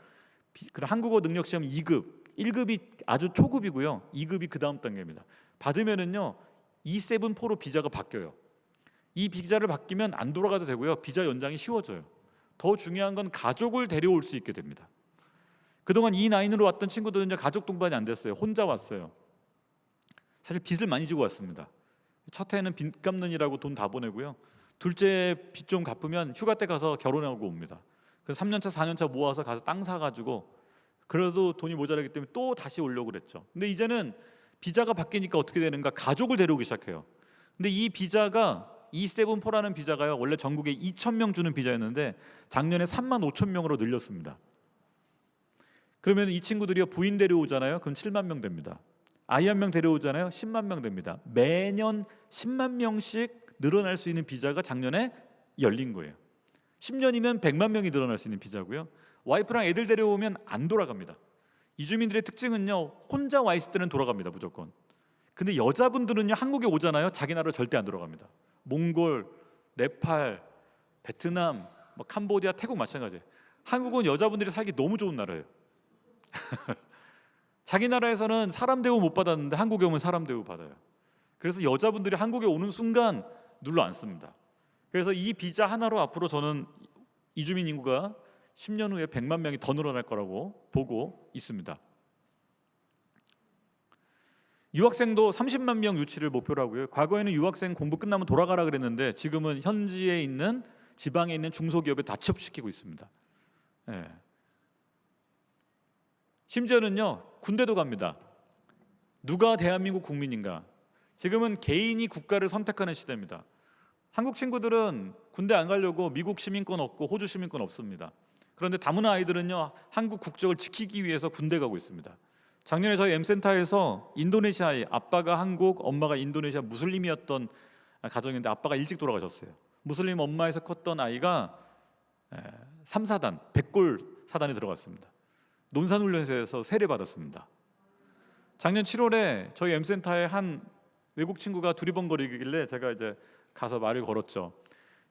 그리고 한국어 능력 시험 2급, 1급이 아주 초급이고요. 2급이 그 다음 단계입니다. 받으면은요 E7포로 비자가 바뀌어요. 이 비자를 바뀌면 안 돌아가도 되고요. 비자 연장이 쉬워져요. 더 중요한 건 가족을 데려올 수 있게 됩니다. 그동안 E9으로 왔던 친구들은 이제 가족 동반이 안 됐어요. 혼자 왔어요. 사실 빚을 많이 지고 왔습니다. 첫 해는 빚 갚느니라고 돈 다 보내고요. 둘째 빚 좀 갚으면 휴가 때 가서 결혼하고 옵니다. 그래서 3년차 4년차 모아서 가서 땅 사가지고 그래도 돈이 모자라기 때문에 또 다시 오려고 그랬죠. 근데 이제는 비자가 바뀌니까 어떻게 되는가? 가족을 데려오기 시작해요. 근데 이 비자가 E7포라는 비자가요 원래 전국에 2,000명 주는 비자였는데 작년에 3만 5천 명으로 늘렸습니다. 그러면 이 친구들이 부인 데려오잖아요. 그럼 7만 명 됩니다. 아이 한 명 데려오잖아요. 10만 명 됩니다. 매년 10만 명씩 늘어날 수 있는 비자가 작년에 열린 거예요. 10년이면 100만 명이 늘어날 수 있는 비자고요. 와이프랑 애들 데려오면 안 돌아갑니다. 이주민들의 특징은요, 혼자 와 있을 때는 돌아갑니다, 무조건. 근데 여자분들은요, 한국에 오잖아요, 자기 나라로 절대 안 돌아갑니다. 몽골, 네팔, 베트남, 뭐 캄보디아, 태국 마찬가지예요. 한국은 여자분들이 살기 너무 좋은 나라예요. 자기 나라에서는 사람 대우 못 받았는데 한국에 오면 사람 대우 받아요. 그래서 여자분들이 한국에 오는 순간 눌러 앉습니다. 그래서 이 비자 하나로 앞으로 저는 이주민 인구가 10년 후에 100만 명이 더 늘어날 거라고 보고 있습니다. 유학생도 30만 명 유치를 목표로 하고요. 과거에는 유학생 공부 끝나면 돌아가라 그랬는데 지금은 현지에 있는 지방에 있는 중소기업에 다 취업시키고 있습니다. 예. 심지어는요, 군대도 갑니다. 누가 대한민국 국민인가? 지금은 개인이 국가를 선택하는 시대입니다. 한국 친구들은 군대 안 가려고 미국 시민권 없고 호주 시민권 없습니다. 그런데 다문화 아이들은요, 한국 국적을 지키기 위해서 군대 가고 있습니다. 작년에 저희 M센터에서 인도네시아 아이, 아빠가 한국, 엄마가 인도네시아 무슬림이었던 가정인데 아빠가 일찍 돌아가셨어요. 무슬림 엄마에서 컸던 아이가 3사단, 백골 사단에 들어갔습니다. 논산훈련소에서 세례받았습니다. 작년 7월에 저희 M센터에 한 외국 친구가 두리번거리길래 제가 이제 가서 말을 걸었죠.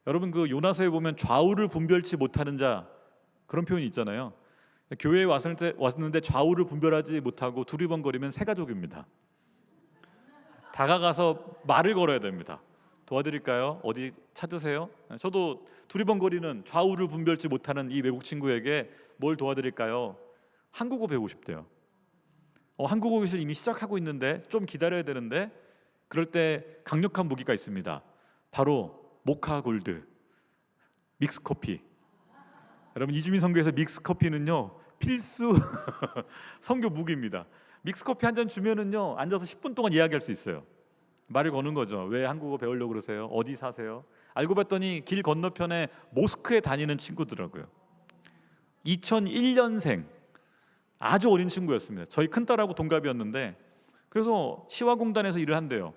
여러분, 그 요나서에 보면 좌우를 분별치 못하는 자, 그런 표현이 있잖아요. 교회에 왔는데 좌우를 분별하지 못하고 두리번거리면 새 가족입니다. 다가가서 말을 걸어야 됩니다. 도와드릴까요? 어디 찾으세요? 저도 두리번거리는 좌우를 분별치 못하는 이 외국 친구에게 뭘 도와드릴까요? 한국어 배우고 싶대요. 한국어 교실 이미 시작하고 있는데 좀 기다려야 되는데, 그럴 때 강력한 무기가 있습니다. 바로 모카 골드 믹스 커피. 여러분, 이주민 선교에서 믹스 커피는요, 필수 선교 무기입니다. 믹스 커피 한 잔 주면은요, 앉아서 10분 동안 이야기할 수 있어요. 말을 거는 거죠. 왜 한국어 배우려고 그러세요? 어디 사세요? 알고 봤더니 길 건너편에 모스크에 다니는 친구더라고요. 2001년생, 아주 어린 친구였습니다. 저희 큰딸하고 동갑이었는데, 그래서 시화공단에서 일을 한대요.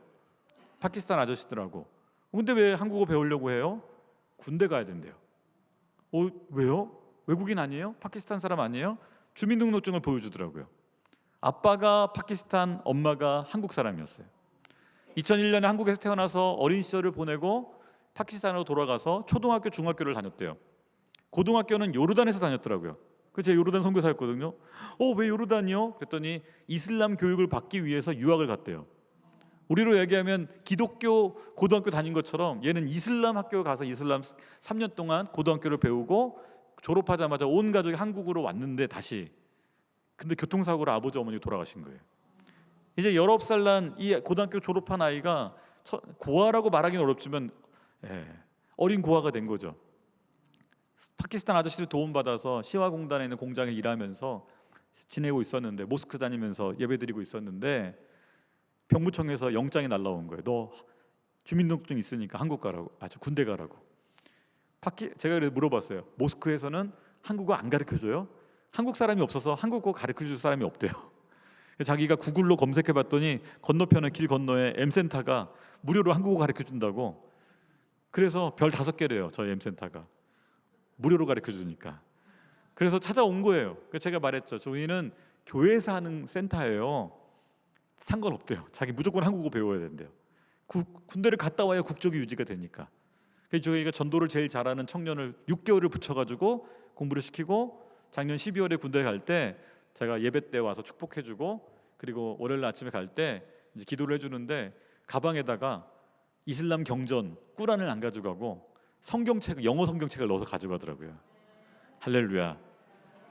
파키스탄 아저씨들하고. 근데 왜 한국어 배우려고 해요? 군대 가야 된대요. 왜요? 외국인 아니에요? 파키스탄 사람 아니에요? 주민등록증을 보여주더라고요. 아빠가 파키스탄, 엄마가 한국 사람이었어요. 2001년에 한국에서 태어나서 어린 시절을 보내고 파키스탄으로 돌아가서 초등학교, 중학교를 다녔대요. 고등학교는 요르단에서 다녔더라고요. 제가 요르단 선교사였거든요. 왜 요르단이요? 그랬더니 이슬람 교육을 받기 위해서 유학을 갔대요. 우리로 얘기하면 기독교 고등학교 다닌 것처럼 얘는 이슬람 학교 가서 이슬람 3년 동안 고등학교를 배우고 졸업하자마자 온 가족이 한국으로 왔는데 다시. 근데 교통사고로 아버지 어머니 돌아가신 거예요. 이제 19살 난 이 고등학교 졸업한 아이가 고아라고 말하기는 어렵지만 어린 고아가 된 거죠. 파키스탄 아저씨들 도움받아서 시화공단에 있는 공장에 일하면서 지내고 있었는데, 모스크 다니면서 예배드리고 있었는데 병무청에서 영장이 날라온 거예요. 너 주민등록증 있으니까 한국 가라고, 군대 가라고. 제가 그래서 물어봤어요. 모스크에서는 한국어 안 가르쳐줘요? 한국 사람이 없어서 한국어 가르쳐줄 사람이 없대요. 자기가 구글로 검색해봤더니 건너편에, 길 건너에 M센터가 무료로 한국어 가르쳐준다고. 그래서 별 5개래요, 저희 M센터가. 무료로 가르쳐주니까. 그래서 찾아온 거예요. 제가 말했죠. 저희는 교회에서 하는 센터예요. 상관없대요. 자기 무조건 한국어 배워야 된대요. 군대를 갔다 와야 국적이 유지가 되니까. 그래서 저희가 전도를 제일 잘하는 청년을 6개월을 붙여가지고 공부를 시키고, 작년 12월에 군대 갈 때 제가 예배 때 와서 축복해주고, 그리고 월요일 아침에 갈 때 이제 기도를 해주는데 가방에다가 이슬람 경전 꾸란을 안 가져가고 성경책, 영어 성경책을 넣어서 가져가더라고요. 할렐루야.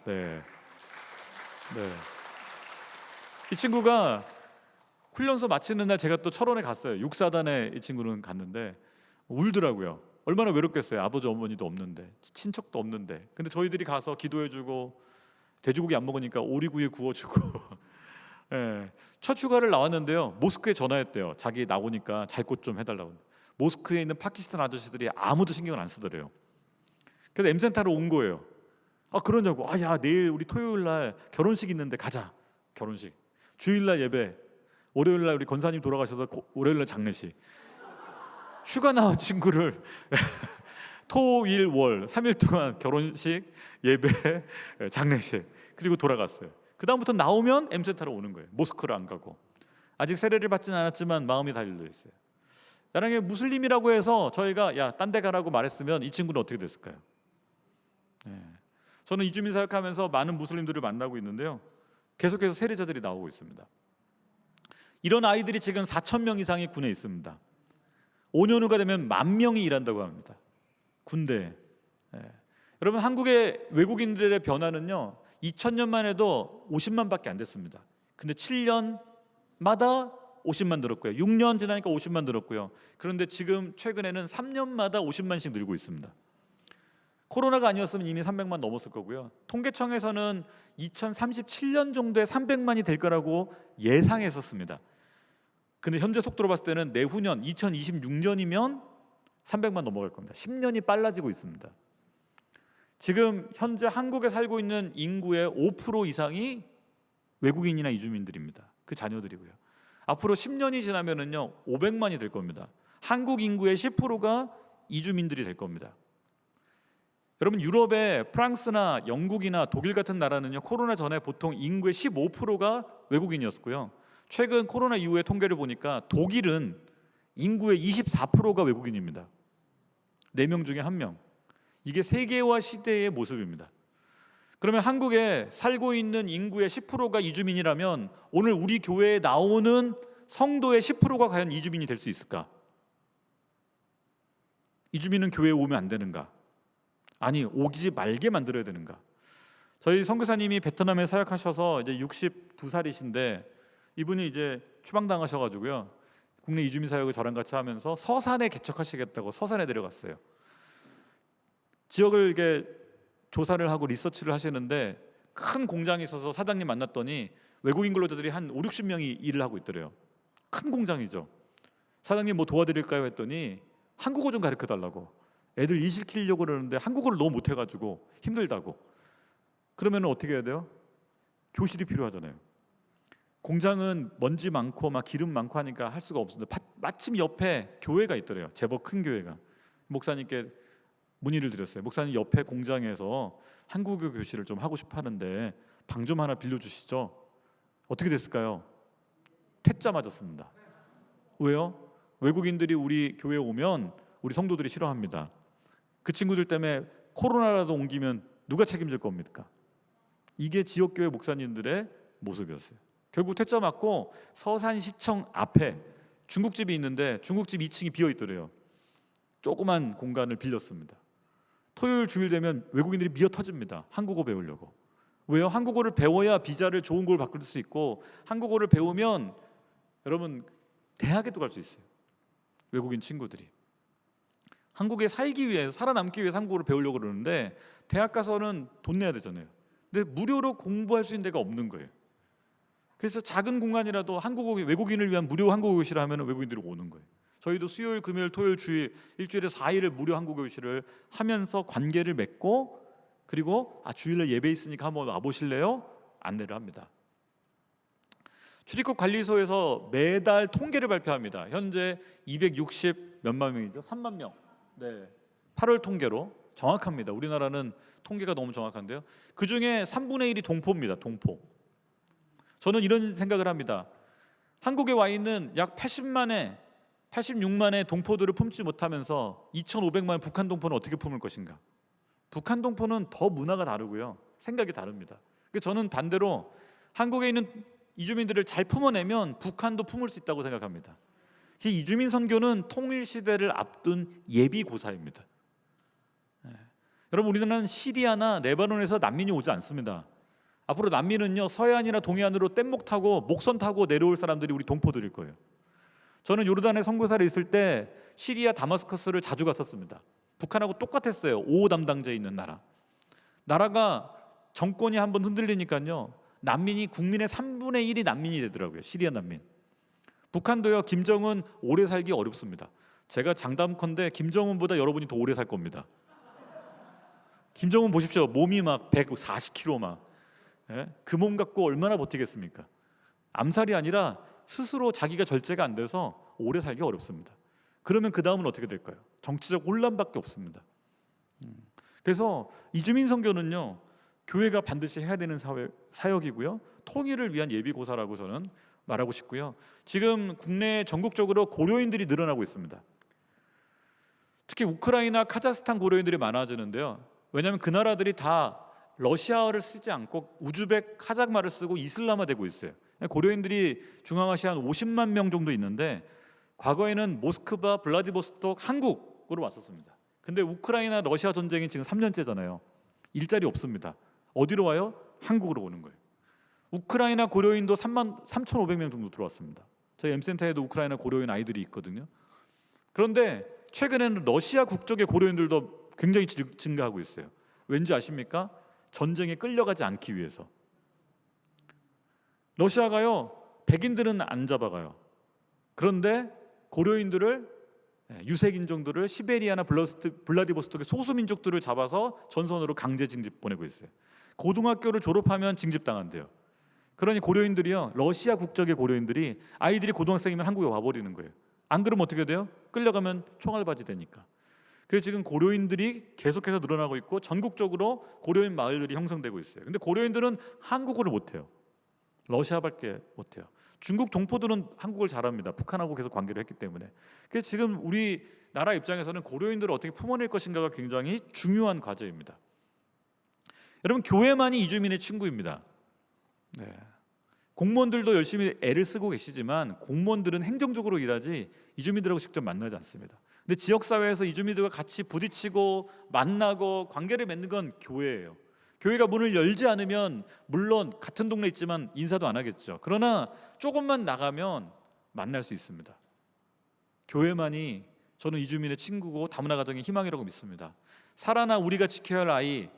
네. 이 친구가 훈련소 마치는 날 제가 또 철원에 갔어요. 6사단에 이 친구는 갔는데 울더라고요. 얼마나 외롭겠어요. 아버지 어머니도 없는데, 친척도 없는데. 근데 저희들이 가서 기도해주고, 돼지고기 안 먹으니까 오리구이 구워주고 첫 휴가를 나왔는데요, 모스크에 전화했대요. 자기 나오니까 잘 곳 좀 해달라고. 모스크에 있는 파키스탄 아저씨들이 아무도 신경을 안 쓰더래요. 그래서 M센터로 온 거예요. 그러냐고. 야, 내일 우리 토요일 날 결혼식 있는데 가자. 결혼식. 주일 날 예배. 월요일 날 우리 권사님 돌아가셔서 월요일 날 장례식. 휴가 나온 친구를 토, 일, 월 3일 동안 결혼식, 예배, 장례식, 그리고 돌아갔어요. 그 다음부터 나오면 M센터로 오는 거예요. 모스크를 안 가고. 아직 세례를 받지는 않았지만 마음이 달려 있어요. 나랑에 무슬림이라고 해서 저희가 야, 딴 데 가라고 말했으면 이 친구는 어떻게 됐을까요? 저는 이주민 사역하면서 많은 무슬림들을 만나고 있는데요, 계속해서 세례자들이 나오고 있습니다. 이런 아이들이 지금 4,000명 이상이 군에 있습니다. 5년 후가 되면 10,000명이 일한다고 합니다. 군대. 여러분, 한국의 외국인들의 변화는요, 2000년만 해도 50만밖에 안 됐습니다. 근데 7년마다 50만 늘었고요. 6년 지나니까 50만 늘었고요. 그런데 지금 최근에는 3년마다 50만씩 늘고 있습니다. 코로나가 아니었으면 이미 300만 넘었을 거고요. 통계청에서는 2037년 정도에 300만이 될 거라고 예상했었습니다. 근데 현재 속도로 봤을 때는 내후년 2026년이면 300만 넘어갈 겁니다. 10년이 빨라지고 있습니다. 지금 현재 한국에 살고 있는 인구의 5% 이상이 외국인이나 이주민들입니다. 그 자녀들이고요. 앞으로 10년이 지나면은요 500만이 될 겁니다. 한국 인구의 10%가 이주민들이 될 겁니다. 여러분, 유럽의 프랑스나 영국이나 독일 같은 나라는요 코로나 전에 보통 인구의 15%가 외국인이었고요. 최근 코로나 이후의 통계를 보니까 독일은 인구의 24%가 외국인입니다. 4명 중에 1명. 이게 세계화 시대의 모습입니다. 그러면 한국에 살고 있는 인구의 10%가 이주민이라면 오늘 우리 교회에 나오는 성도의 10%가 과연 이주민이 될 수 있을까? 이주민은 교회에 오면 안 되는가? 아니, 오지 말게 만들어야 되는가? 저희 선교사님이 베트남에 사역하셔서 이제 62살이신데 이분이 이제 추방당하셔가지고요, 국내 이주민 사역을 저랑 같이 하면서 서산에 개척하시겠다고 서산에 내려갔어요. 지역을 이게 조사를 하고 리서치를 하시는데 큰 공장이 있어서 사장님 만났더니 외국인 근로자들이 한 50-60명이 일을 하고 있더래요. 큰 공장이죠. 사장님 뭐 도와드릴까요 했더니 한국어 좀 가르쳐 달라고. 애들 일 시키려고 그러는데 한국어를 너무 못해가지고 힘들다고. 그러면 어떻게 해야 돼요? 교실이 필요하잖아요. 공장은 먼지 많고 막 기름 많고 하니까 할 수가 없습니다. 마침 옆에 교회가 있더래요. 제법 큰 교회가. 목사님께 문의를 드렸어요. 목사님, 옆에 공장에서 한국어 교실을 좀 하고 싶어 하는데 방 좀 하나 빌려주시죠. 어떻게 됐을까요? 퇴짜 맞았습니다. 왜요? 외국인들이 우리 교회에 오면 우리 성도들이 싫어합니다. 그 친구들 때문에 코로나라도 옮기면 누가 책임질 겁니까? 이게 지역교회 목사님들의 모습이었어요. 결국 퇴짜 맞고 서산시청 앞에 중국집이 있는데 중국집 2층이 비어 있더래요. 조그만 공간을 빌렸습니다. 토요일 주일 되면 외국인들이 미어 터집니다. 한국어 배우려고. 왜요? 한국어를 배워야 비자를 좋은 걸 바꿀 수 있고, 한국어를 배우면 여러분 대학에도 갈 수 있어요. 외국인 친구들이 한국에 살기 위해, 살아남기 위해 한국어를 배우려고 그러는데 대학 가서는 돈 내야 되잖아요. 근데 무료로 공부할 수 있는 데가 없는 거예요. 그래서 작은 공간이라도 한국어, 외국인을 위한 무료 한국어 교실을 하면 외국인들이 오는 거예요. 저희도 수요일, 금요일, 토요일, 주일 일주일에 4일을 무료 한국어 교실을 하면서 관계를 맺고, 그리고 주일에 예배 있으니까 한번 와보실래요? 안내를 합니다. 출입국 관리소에서 매달 통계를 발표합니다. 현재 260 몇만 명이죠? 3만 명. 네, 8월 통계로 정확합니다. 우리나라는 통계가 너무 정확한데요. 그 중에 3분의 1이 동포입니다. 동포. 저는 이런 생각을 합니다. 한국에 와 있는 약 86만의 동포들을 품지 못하면서 2,500만 북한 동포는 어떻게 품을 것인가? 북한 동포는 더 문화가 다르고요, 생각이 다릅니다. 그래서 저는 반대로 한국에 있는 이주민들을 잘 품어내면 북한도 품을 수 있다고 생각합니다. 이 이주민 선교는 통일 시대를 앞둔 예비 고사입니다. 여러분, 우리나라는 시리아나 레바논에서 난민이 오지 않습니다. 앞으로 난민은요 서해안이나 동해안으로 뗏목 타고 목선 타고 내려올 사람들이 우리 동포들일 거예요. 저는 요르단에 선교사를 있을 때 시리아 다마스커스를 자주 갔었습니다. 북한하고 똑같았어요. 5호 담당자 있는 나라가 정권이 한번 흔들리니까요 난민이 국민의 3분의 1이 난민이 되더라고요. 시리아 난민. 북한도요 김정은 오래 살기 어렵습니다. 제가 장담컨대 김정은보다 여러분이 더 오래 살 겁니다. 김정은 보십시오. 몸이 막 140kg 막. 그 몸 갖고 얼마나 버티겠습니까? 암살이 아니라 스스로 자기가 절제가 안 돼서 오래 살기 어렵습니다. 그러면 그 다음은 어떻게 될까요? 정치적 혼란밖에 없습니다. 그래서 이주민 선교는요 교회가 반드시 해야 되는 사역이고요. 통일을 위한 예비고사라고 저는 말하고 싶고요. 지금 국내 전국적으로 고려인들이 늘어나고 있습니다. 특히 우크라이나, 카자흐스탄 고려인들이 많아지는데요. 왜냐하면 그 나라들이 다 러시아어를 쓰지 않고 우즈벡, 카자흐말을 쓰고 이슬람화되고 있어요. 고려인들이 중앙아시아 한 50만 명 정도 있는데 과거에는 모스크바, 블라디보스톡, 한국으로 왔었습니다. 근데 우크라이나, 러시아 전쟁이 지금 3년째잖아요. 일자리 없습니다. 어디로 와요? 한국으로 오는 거예요. 우크라이나 고려인도 3,500명 정도 들어왔습니다. 저희 M센터에도 우크라이나 고려인 아이들이 있거든요. 그런데 최근에는 러시아 국적의 고려인들도 굉장히 증가하고 있어요. 왠지 아십니까? 전쟁에 끌려가지 않기 위해서. 러시아가요, 백인들은 안 잡아가요. 그런데 고려인들을, 유색인종들을 시베리아나 블라디보스톡의 소수민족들을 잡아서 전선으로 강제 징집 보내고 있어요. 고등학교를 졸업하면 징집당한대요. 그러니 고려인들이요, 러시아 국적의 고려인들이 아이들이 고등학생이면 한국에 와버리는 거예요. 안 그러면 어떻게 돼요? 끌려가면 총알바지 되니까. 그래서 지금 고려인들이 계속해서 늘어나고 있고 전국적으로 고려인 마을들이 형성되고 있어요. 근데 고려인들은 한국어를 못해요. 러시아밖에 못해요. 중국 동포들은 한국어를 잘합니다. 북한하고 계속 관계를 했기 때문에. 그래서 지금 우리나라 입장에서는 고려인들을 어떻게 품어낼 것인가가 굉장히 중요한 과제입니다. 여러분, 교회만이 이주민의 친구입니다. 네. 공무원들도 열심히 애를 쓰고 계시지만 공무원들은 행정적으로 일하지 이주민들하고 직접 만나지 않습니다. 근데 지역사회에서 이주민들과 같이 부딪히고 만나고 관계를 맺는 건 교회예요. 교회가 문을 열지 않으면 물론 같은 동네에 있지만 인사도 안 하겠죠. 그러나 조금만 나가면 만날 수 있습니다. 교회만이 저는 이주민의 친구고 다문화 가정의 희망이라고 믿습니다. 살아나 우리가 지켜야 할 아이,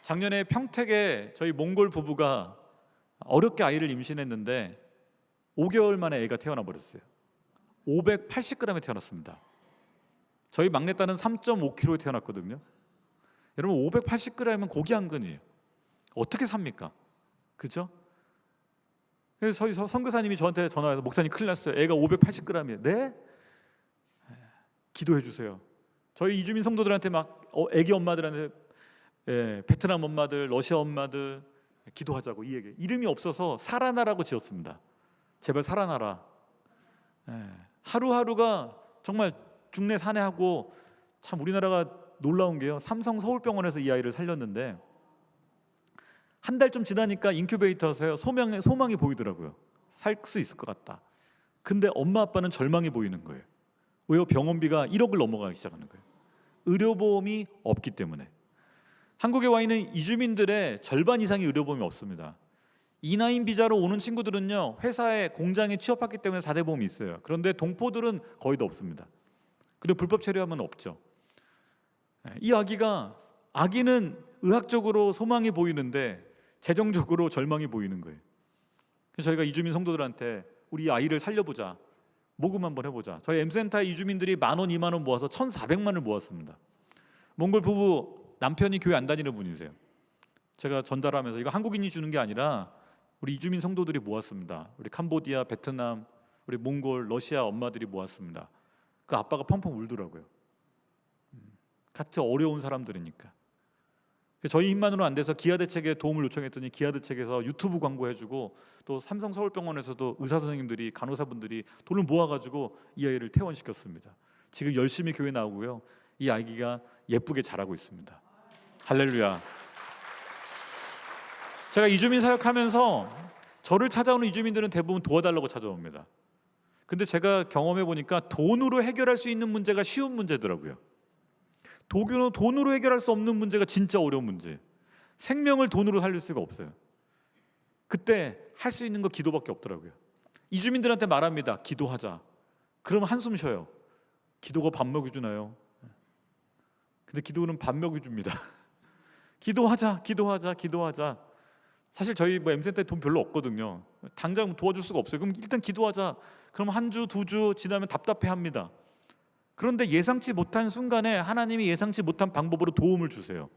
작년에 평택에 저희 몽골 부부가 어렵게 아이를 임신했는데 5개월 만에 애가 태어나 버렸어요. 580g에 태어났습니다. 저희 막내딸은 3.5kg에 태어났거든요. 여러분, 580g은 고기 한 근이에요. 어떻게 삽니까? 그죠? 그래서 저희 선교사님이 저한테 전화해서 목사님 큰일 났어요. 애가 580g이에요. 네? 기도해 주세요. 저희 이주민 성도들한테 막 애기 엄마들한테, 베트남 엄마들, 러시아 엄마들 기도하자고 이 얘기. 이름이 없어서 살아나라고 지었습니다. 제발 살아나라. 하루하루가 정말 중내 산해하고, 참 우리나라가 놀라운 게요, 삼성 서울병원에서 이 아이를 살렸는데 한 달 좀 지나니까 인큐베이터에서 소망이 보이더라고요. 살 수 있을 것 같다. 근데 엄마 아빠는 절망이 보이는 거예요. 왜요? 병원비가 1억을 넘어가기 시작하는 거예요. 의료보험이 없기 때문에. 한국에 와 있는 이주민들의 절반 이상이 의료보험이 없습니다. E9 비자로 오는 친구들은요, 회사에 공장에 취업했기 때문에 4대 보험이 있어요. 그런데 동포들은 거의 다 없습니다. 그리고 불법 체류하면 없죠. 이 아기는 의학적으로 소망이 보이는데 재정적으로 절망이 보이는 거예요. 그래서 저희가 이주민 성도들한테 우리 아이를 살려보자, 모금 한번 해보자. 저희 M센터 이주민들이 10,000원, 20,000원 모아서 1,400만을 모았습니다. 몽골 부부 남편이 교회 안 다니는 분이세요. 제가 전달하면서 이거 한국인이 주는 게 아니라 우리 이주민 성도들이 모았습니다. 우리 캄보디아, 베트남, 우리 몽골, 러시아 엄마들이 모았습니다. 그 아빠가 펑펑 울더라고요. 같이 어려운 사람들이니까. 저희 힘만으로 안 돼서 기아대책에 도움을 요청했더니 기아대책에서 유튜브 광고해주고, 또 삼성 서울병원에서도 의사 선생님들이, 간호사분들이 돈을 모아가지고 이 아이를 퇴원시켰습니다. 지금 열심히 교회 나오고요, 이 아기가 예쁘게 자라고 있습니다. 할렐루야. 제가 이주민 사역하면서 저를 찾아오는 이주민들은 대부분 도와달라고 찾아옵니다. 근데 제가 경험해 보니까 돈으로 해결할 수 있는 문제가 쉬운 문제더라고요. 돈으로 해결할 수 없는 문제가 진짜 어려운 문제. 생명을 돈으로 살릴 수가 없어요. 그때 할 수 있는 거 기도밖에 없더라고요. 이주민들한테 말합니다. 기도하자. 그러면 한숨 쉬어요. 기도가 밥 먹여주나요? 근데 기도는 밥 먹여줍니다. 기도하자. 사실 저희 M센터에 돈 별로 없거든요. 당장 도와줄 수가 없어요. 그럼 일단 기도하자. 그럼 한 주, 2주 지나면 답답해합니다. 그런데 예상치 못한 순간에 하나님이 예상치 못한 방법으로 도움을 주세요.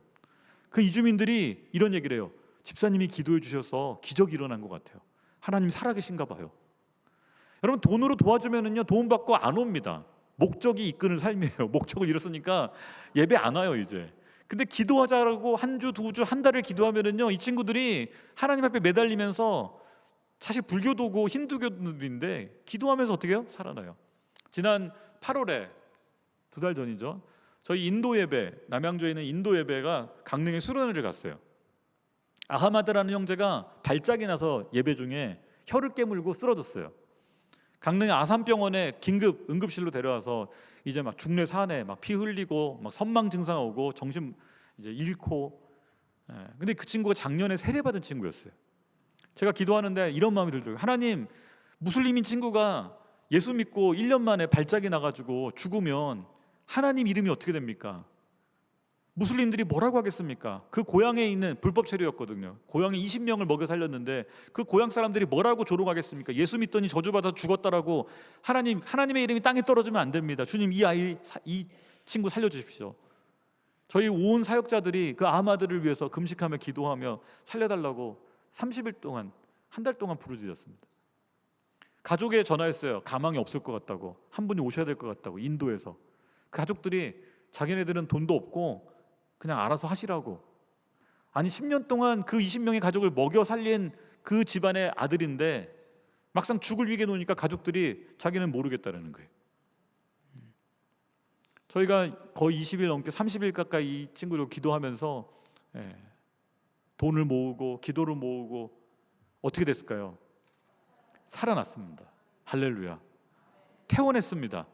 그 이주민들이 이런 얘기를 해요. 집사님이 기도해 주셔서 기적이 일어난 것 같아요. 하나님이 살아계신가 봐요. 여러분, 돈으로 도와주면은요, 도움 받고 안 옵니다. 목적이 이끄는 삶이에요. 목적을 잃었으니까 예배 안 와요 이제. 근데 기도하자라고 한 주, 두 주, 한 달을 기도하면은요, 이 친구들이 하나님 앞에 매달리면서, 사실 불교도고 힌두교들인데 기도하면서 어떻게 해요? 살아나요. 지난 8월에, 두 달 전이죠, 저희 인도 예배, 남양주에 있는 인도 예배가 강릉에 수련회를 갔어요. 아하마드라는 형제가 발작이 나서 예배 중에 혀를 깨물고 쓰러졌어요. 강릉 아산병원에 긴급 응급실로 데려와서 이제 막 중뇌 산에 막 피 흘리고 막 선망 증상 오고 정신 이제 잃고. 근데 그 친구가 작년에 세례받은 친구였어요. 제가 기도하는데 이런 마음이 들더라고요. 하나님, 무슬림인 친구가 예수 믿고 1년 만에 발작이 나가지고 죽으면 하나님 이름이 어떻게 됩니까? 무슬림들이 뭐라고 하겠습니까? 그 고향에 있는 불법 체류였거든요. 고향에 20명을 먹여 살렸는데 그 고향 사람들이 뭐라고 조롱하겠습니까? 예수 믿더니 저주받아 죽었다라고. 하나님의 이름이 땅에 떨어지면 안 됩니다. 주님, 이 친구 살려주십시오. 저희 온 사역자들이 그 아마들을 위해서 금식하며 기도하며 살려달라고 30일 동안, 한 달 동안 부르짖었습니다. 가족에 전화했어요. 가망이 없을 것 같다고, 한 분이 오셔야 될 것 같다고, 인도에서. 그 가족들이 자기네들은 돈도 없고 그냥 알아서 하시라고. 아니 10년 동안 그 20명의 가족을 먹여 살린 그 집안의 아들인데 막상 죽을 위기에 놓으니까 가족들이 자기는 모르겠다는 거예요. 저희가 거의 20일 넘게 30일 가까이 이 친구들 기도하면서 돈을 모으고 기도를 모으고 어떻게 됐을까요? 살아났습니다. 할렐루야. 퇴원했습니다.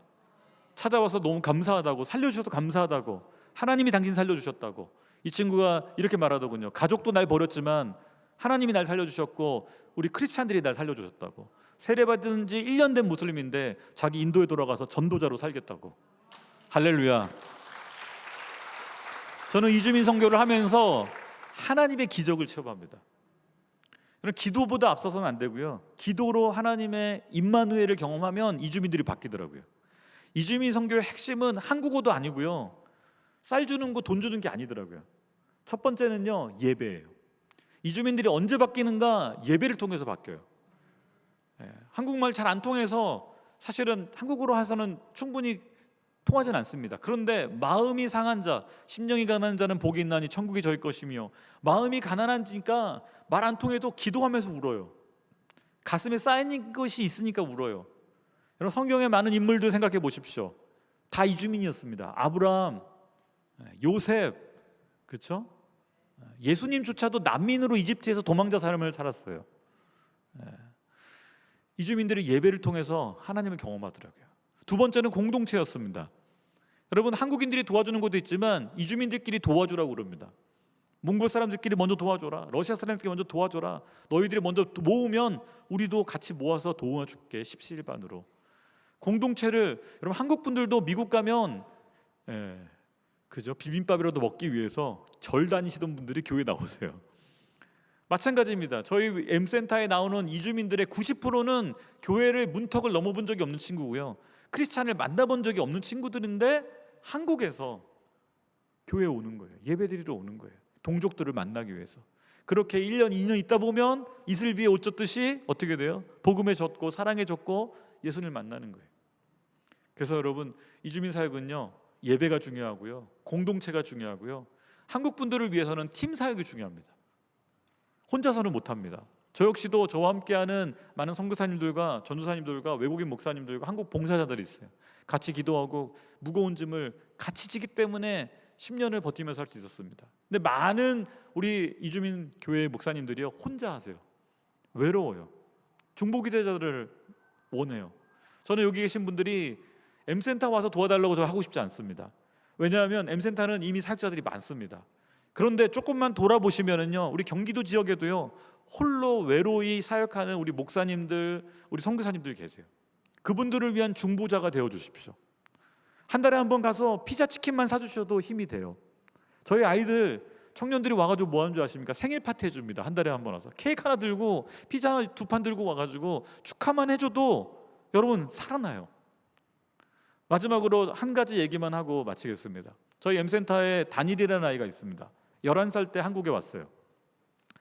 찾아와서 너무 감사하다고, 살려주셔서 감사하다고, 하나님이 당신 살려주셨다고. 이 친구가 이렇게 말하더군요. 가족도 날 버렸지만 하나님이 날 살려주셨고 우리 크리스찬들이 날 살려주셨다고. 세례받은 지 1년 된 무슬림인데 자기 인도에 돌아가서 전도자로 살겠다고. 할렐루야. 저는 이주민 선교를 하면서 하나님의 기적을 체험합니다. 기도보다 앞서서는 안 되고요, 기도로 하나님의 임마누엘을 경험하면 이주민들이 바뀌더라고요. 이주민 선교의 핵심은 한국어도 아니고요, 쌀 주는 거, 돈 주는 게 아니더라고요. 첫 번째는요, 예배예요. 이주민들이 언제 바뀌는가? 예배를 통해서 바뀌어요. 한국말 잘 안 통해서 사실은 한국어로 해서는 충분히 통하진 않습니다. 그런데 마음이 상한 자, 심령이 가난한 자는 복이 있나니 천국이 저희 것이며, 마음이 가난하니까 말 안 통해도 기도하면서 울어요. 가슴에 쌓인 것이 있으니까 울어요. 여러분, 성경의 많은 인물들 생각해 보십시오. 다 이주민이었습니다. 아브라함, 요셉, 그렇죠? 예수님조차도 난민으로 이집트에서 도망자 삶을 살았어요. 이주민들이 예배를 통해서 하나님을 경험하더라고요. 두 번째는 공동체였습니다. 여러분, 한국인들이 도와주는 것도 있지만 이주민들끼리 도와주라고 그럽니다. 몽골 사람들끼리 먼저 도와줘라, 러시아 사람들끼리 먼저 도와줘라, 너희들이 먼저 모으면 우리도 같이 모아서 도와줄게, 십시일반으로. 공동체를, 여러분 한국 분들도 미국 가면 그죠, 비빔밥이라도 먹기 위해서 절 다니시던 분들이 교회 나오세요. 마찬가지입니다. 저희 M센터에 나오는 이주민들의 90%는 교회를 문턱을 넘어본 적이 없는 친구고요, 크리스찬을 만나본 적이 없는 친구들인데 한국에서 교회에 오는 거예요. 예배드리러 오는 거예요. 동족들을 만나기 위해서. 그렇게 1년, 2년 있다 보면 이슬 비에 옷 젖듯이 어떻게 돼요? 복음에 젖고 사랑에 젖고 예수님을 만나는 거예요. 그래서 여러분, 이주민 사역은요, 예배가 중요하고요, 공동체가 중요하고요, 한국 분들을 위해서는 팀 사역이 중요합니다. 혼자서는 못합니다. 저 역시도 저와 함께하는 많은 선교사님들과 전도사님들과 외국인 목사님들과 한국 봉사자들이 있어요. 같이 기도하고 무거운 짐을 같이 지기 때문에 10년을 버티면서 할 수 있었습니다. 근데 많은 우리 이주민 교회 목사님들이요, 혼자 하세요. 외로워요. 중보기도자들을 원해요. 저는 여기 계신 분들이 M센터 와서 도와달라고 저 하고 싶지 않습니다. 왜냐하면 M센터는 이미 사역자들이 많습니다. 그런데 조금만 돌아보시면은요, 우리 경기도 지역에도요, 홀로 외로이 사역하는 우리 목사님들, 우리 선교사님들 계세요. 그분들을 위한 중보자가 되어 주십시오. 한 달에 한 번 가서 피자 치킨만 사주셔도 힘이 돼요. 저희 아이들, 청년들이 와가지고 뭐 하는 줄 아십니까? 생일 파티 해줍니다. 한 달에 한 번 와서 케이크 하나 들고 피자 2판 들고 와가지고 축하만 해줘도 여러분 살아나요. 마지막으로 한 가지 얘기만 하고 마치겠습니다. 저희 M센터에 다니엘이라는 아이가 있습니다. 11살 때 한국에 왔어요.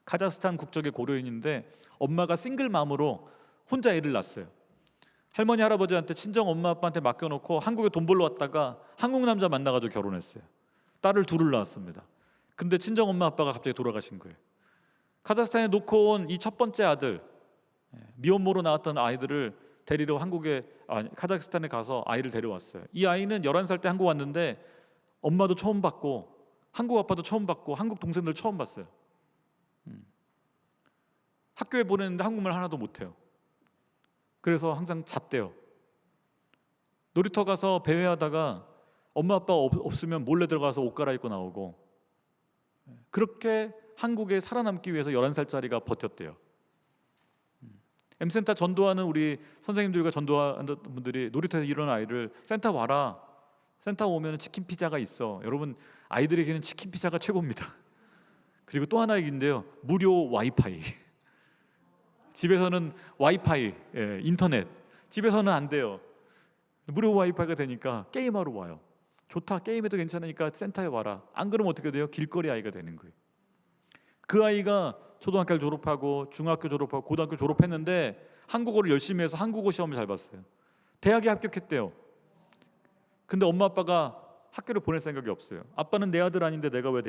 카자흐스탄 국적의 고려인인데 엄마가 싱글맘으로 혼자 애를 낳았어요. 할머니 할아버지한테, 친정 엄마 아빠한테 맡겨놓고 한국에 돈 벌러 왔다가 한국 남자 만나가지고 결혼했어요. 딸을 둘을 낳았습니다. 근데 친정 엄마 아빠가 갑자기 돌아가신 거예요. 카자흐스탄에 놓고 온 이 첫 번째 아들, 미혼모로 낳았던 아이들을 데리러 카자흐스탄에 가서 아이를 데려왔어요. 이 아이는 11살 때 한국 왔는데 엄마도 처음 봤고 한국 아빠도 처음 봤고 한국 동생들 처음 봤어요. 학교에 보냈는데 한국말 하나도 못해요. 그래서 항상 잤대요. 놀이터 가서 배회하다가 엄마 아빠 없으면 몰래 들어가서 옷 갈아입고 나오고, 그렇게 한국에 살아남기 위해서 11살짜리가 버텼대요. M센터 전도하는 우리 선생님들과 전도하는 분들이 놀이터에서 이런 아이를 센터 와라, 센터 오면 치킨 피자가 있어. 여러분, 아이들에게는 치킨 피자가 최고입니다. 그리고 또 하나 얘기인데요, 무료 와이파이. 집에서는 와이파이, 인터넷, 집에서는 안 돼요. 무료 와이파이가 되니까 게임하러 와요. 좋다, 게임해도 괜찮으니까 센터에 와라. 안 그러면 어떻게 돼요? 길거리 아이가 되는 거예요. 그 아이가 초등학교를 졸업하고 중학교 졸업하고 고등학교 졸업했는데 한국어를 열심히 해서 한국어 시험을 잘 봤어요. 대학에 합격했대요. 근데 엄마 아빠가 학교를 보낼 생각이 없어요. 아빠는 내 아들 아닌데 내가 왜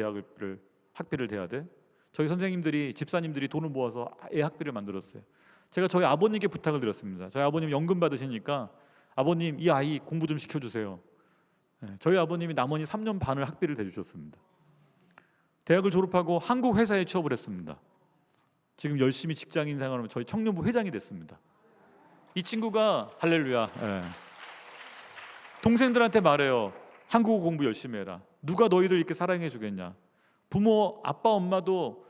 학비를 대야 돼? 저희 선생님들이, 집사님들이 돈을 모아서 애 학비를 만들었어요. 제가 저희 아버님께 부탁을 드렸습니다. 저희 아버님 연금 받으시니까 아버님, 이 아이 공부 좀 시켜주세요. 저희 아버님이 남원이 3년 반을 학비를 대주셨습니다. 대학을 졸업하고 한국 회사에 취업을 했습니다. 지금 열심히 직장인 생활하면 저희 청년부 회장이 됐습니다. 이 친구가 할렐루야, 동생들한테 말해요. 한국어 공부 열심히 해라. 누가 너희들 이렇게 사랑해 주겠냐. 부모, 아빠, 엄마도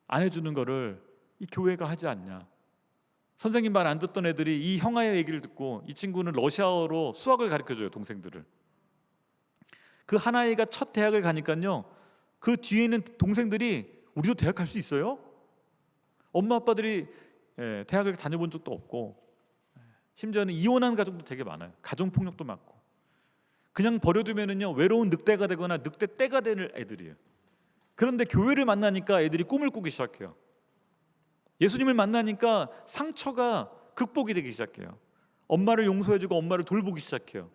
안 해주는 거를 이 교회가 하지 않냐. 선생님 말 안 듣던 애들이 이 형아의 얘기를 듣고, 이 친구는 러시아어로 수학을 가르쳐줘요, 동생들을. 그 하나이가 첫 대학을 가니까요, 그 뒤에 있는 동생들이 우리도 대학 갈 수 있어요? 엄마 아빠들이 대학을 다녀본 적도 없고, 심지어는 이혼한 가족도 되게 많아요. 가정폭력도 많고. 그냥 버려두면은요, 외로운 늑대가 되거나 늑대 떼가 되는 애들이에요. 그런데 교회를 만나니까 애들이 꿈을 꾸기 시작해요. 예수님을 만나니까 상처가 극복이 되기 시작해요. 엄마를 용서해주고 엄마를 돌보기 시작해요.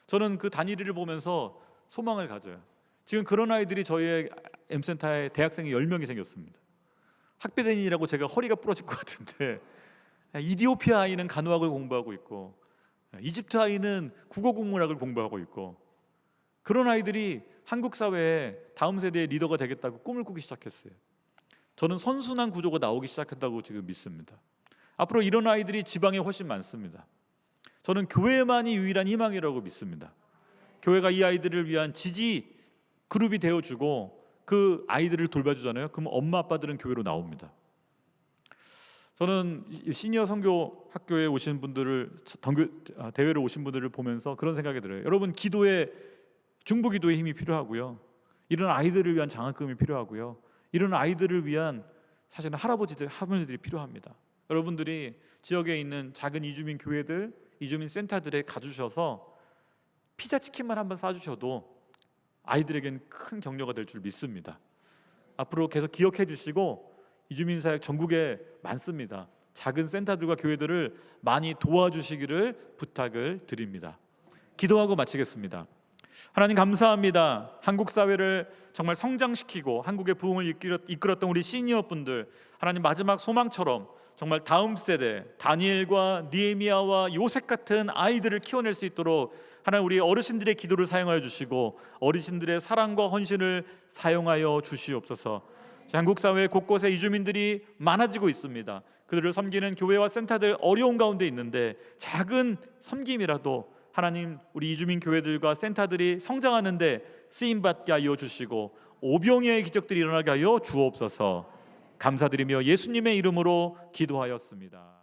저는 그 다니엘을 보면서 소망을 가져요. 지금 그런 아이들이 저희의 M센터에 대학생이 10명이 생겼습니다. 학비대인이라고 제가 허리가 부러질 것 같은데, 이디오피아 아이는 간호학을 공부하고 있고, 이집트 아이는 국어국문학을 공부하고 있고, 그런 아이들이 한국 사회에 다음 세대의 리더가 되겠다고 꿈을 꾸기 시작했어요. 저는 선순환 구조가 나오기 시작했다고 지금 믿습니다. 앞으로 이런 아이들이 지방에 훨씬 많습니다. 저는 교회만이 유일한 희망이라고 믿습니다. 교회가 이 아이들을 위한 지지 그룹이 되어주고 그 아이들을 돌봐주잖아요. 그럼 엄마 아빠들은 교회로 나옵니다. 저는 시니어 선교 학교에 오신 분들을, 대회를 오신 분들을 보면서 그런 생각이 들어요. 여러분, 중보 기도의 힘이 필요하고요, 이런 아이들을 위한 장학금이 필요하고요, 이런 아이들을 위한 사실은 할아버지들, 할머니들이 필요합니다. 여러분들이 지역에 있는 작은 이주민 교회들, 이주민 센터들에 가주셔서 피자 치킨만 한번 싸주셔도 아이들에겐 큰 격려가 될 줄 믿습니다. 앞으로 계속 기억해 주시고, 이주민 사역 전국에 많습니다. 작은 센터들과 교회들을 많이 도와주시기를 부탁을 드립니다. 기도하고 마치겠습니다. 하나님 감사합니다. 한국 사회를 정말 성장시키고 한국의 부흥을 이끌었던 우리 시니어 분들, 하나님 마지막 소망처럼 정말 다음 세대 다니엘과 느헤미야와 요셉 같은 아이들을 키워낼 수 있도록 하나님, 우리 어르신들의 기도를 사용하여 주시고 어르신들의 사랑과 헌신을 사용하여 주시옵소서. 한국 사회 곳곳에 이주민들이 많아지고 있습니다. 그들을 섬기는 교회와 센터들 어려운 가운데 있는데, 작은 섬김이라도 하나님, 우리 이주민 교회들과 센터들이 성장하는데 쓰임받게 하여 주시고 오병이어의 기적들이 일어나게 하여 주옵소서. 감사드리며 예수님의 이름으로 기도하였습니다.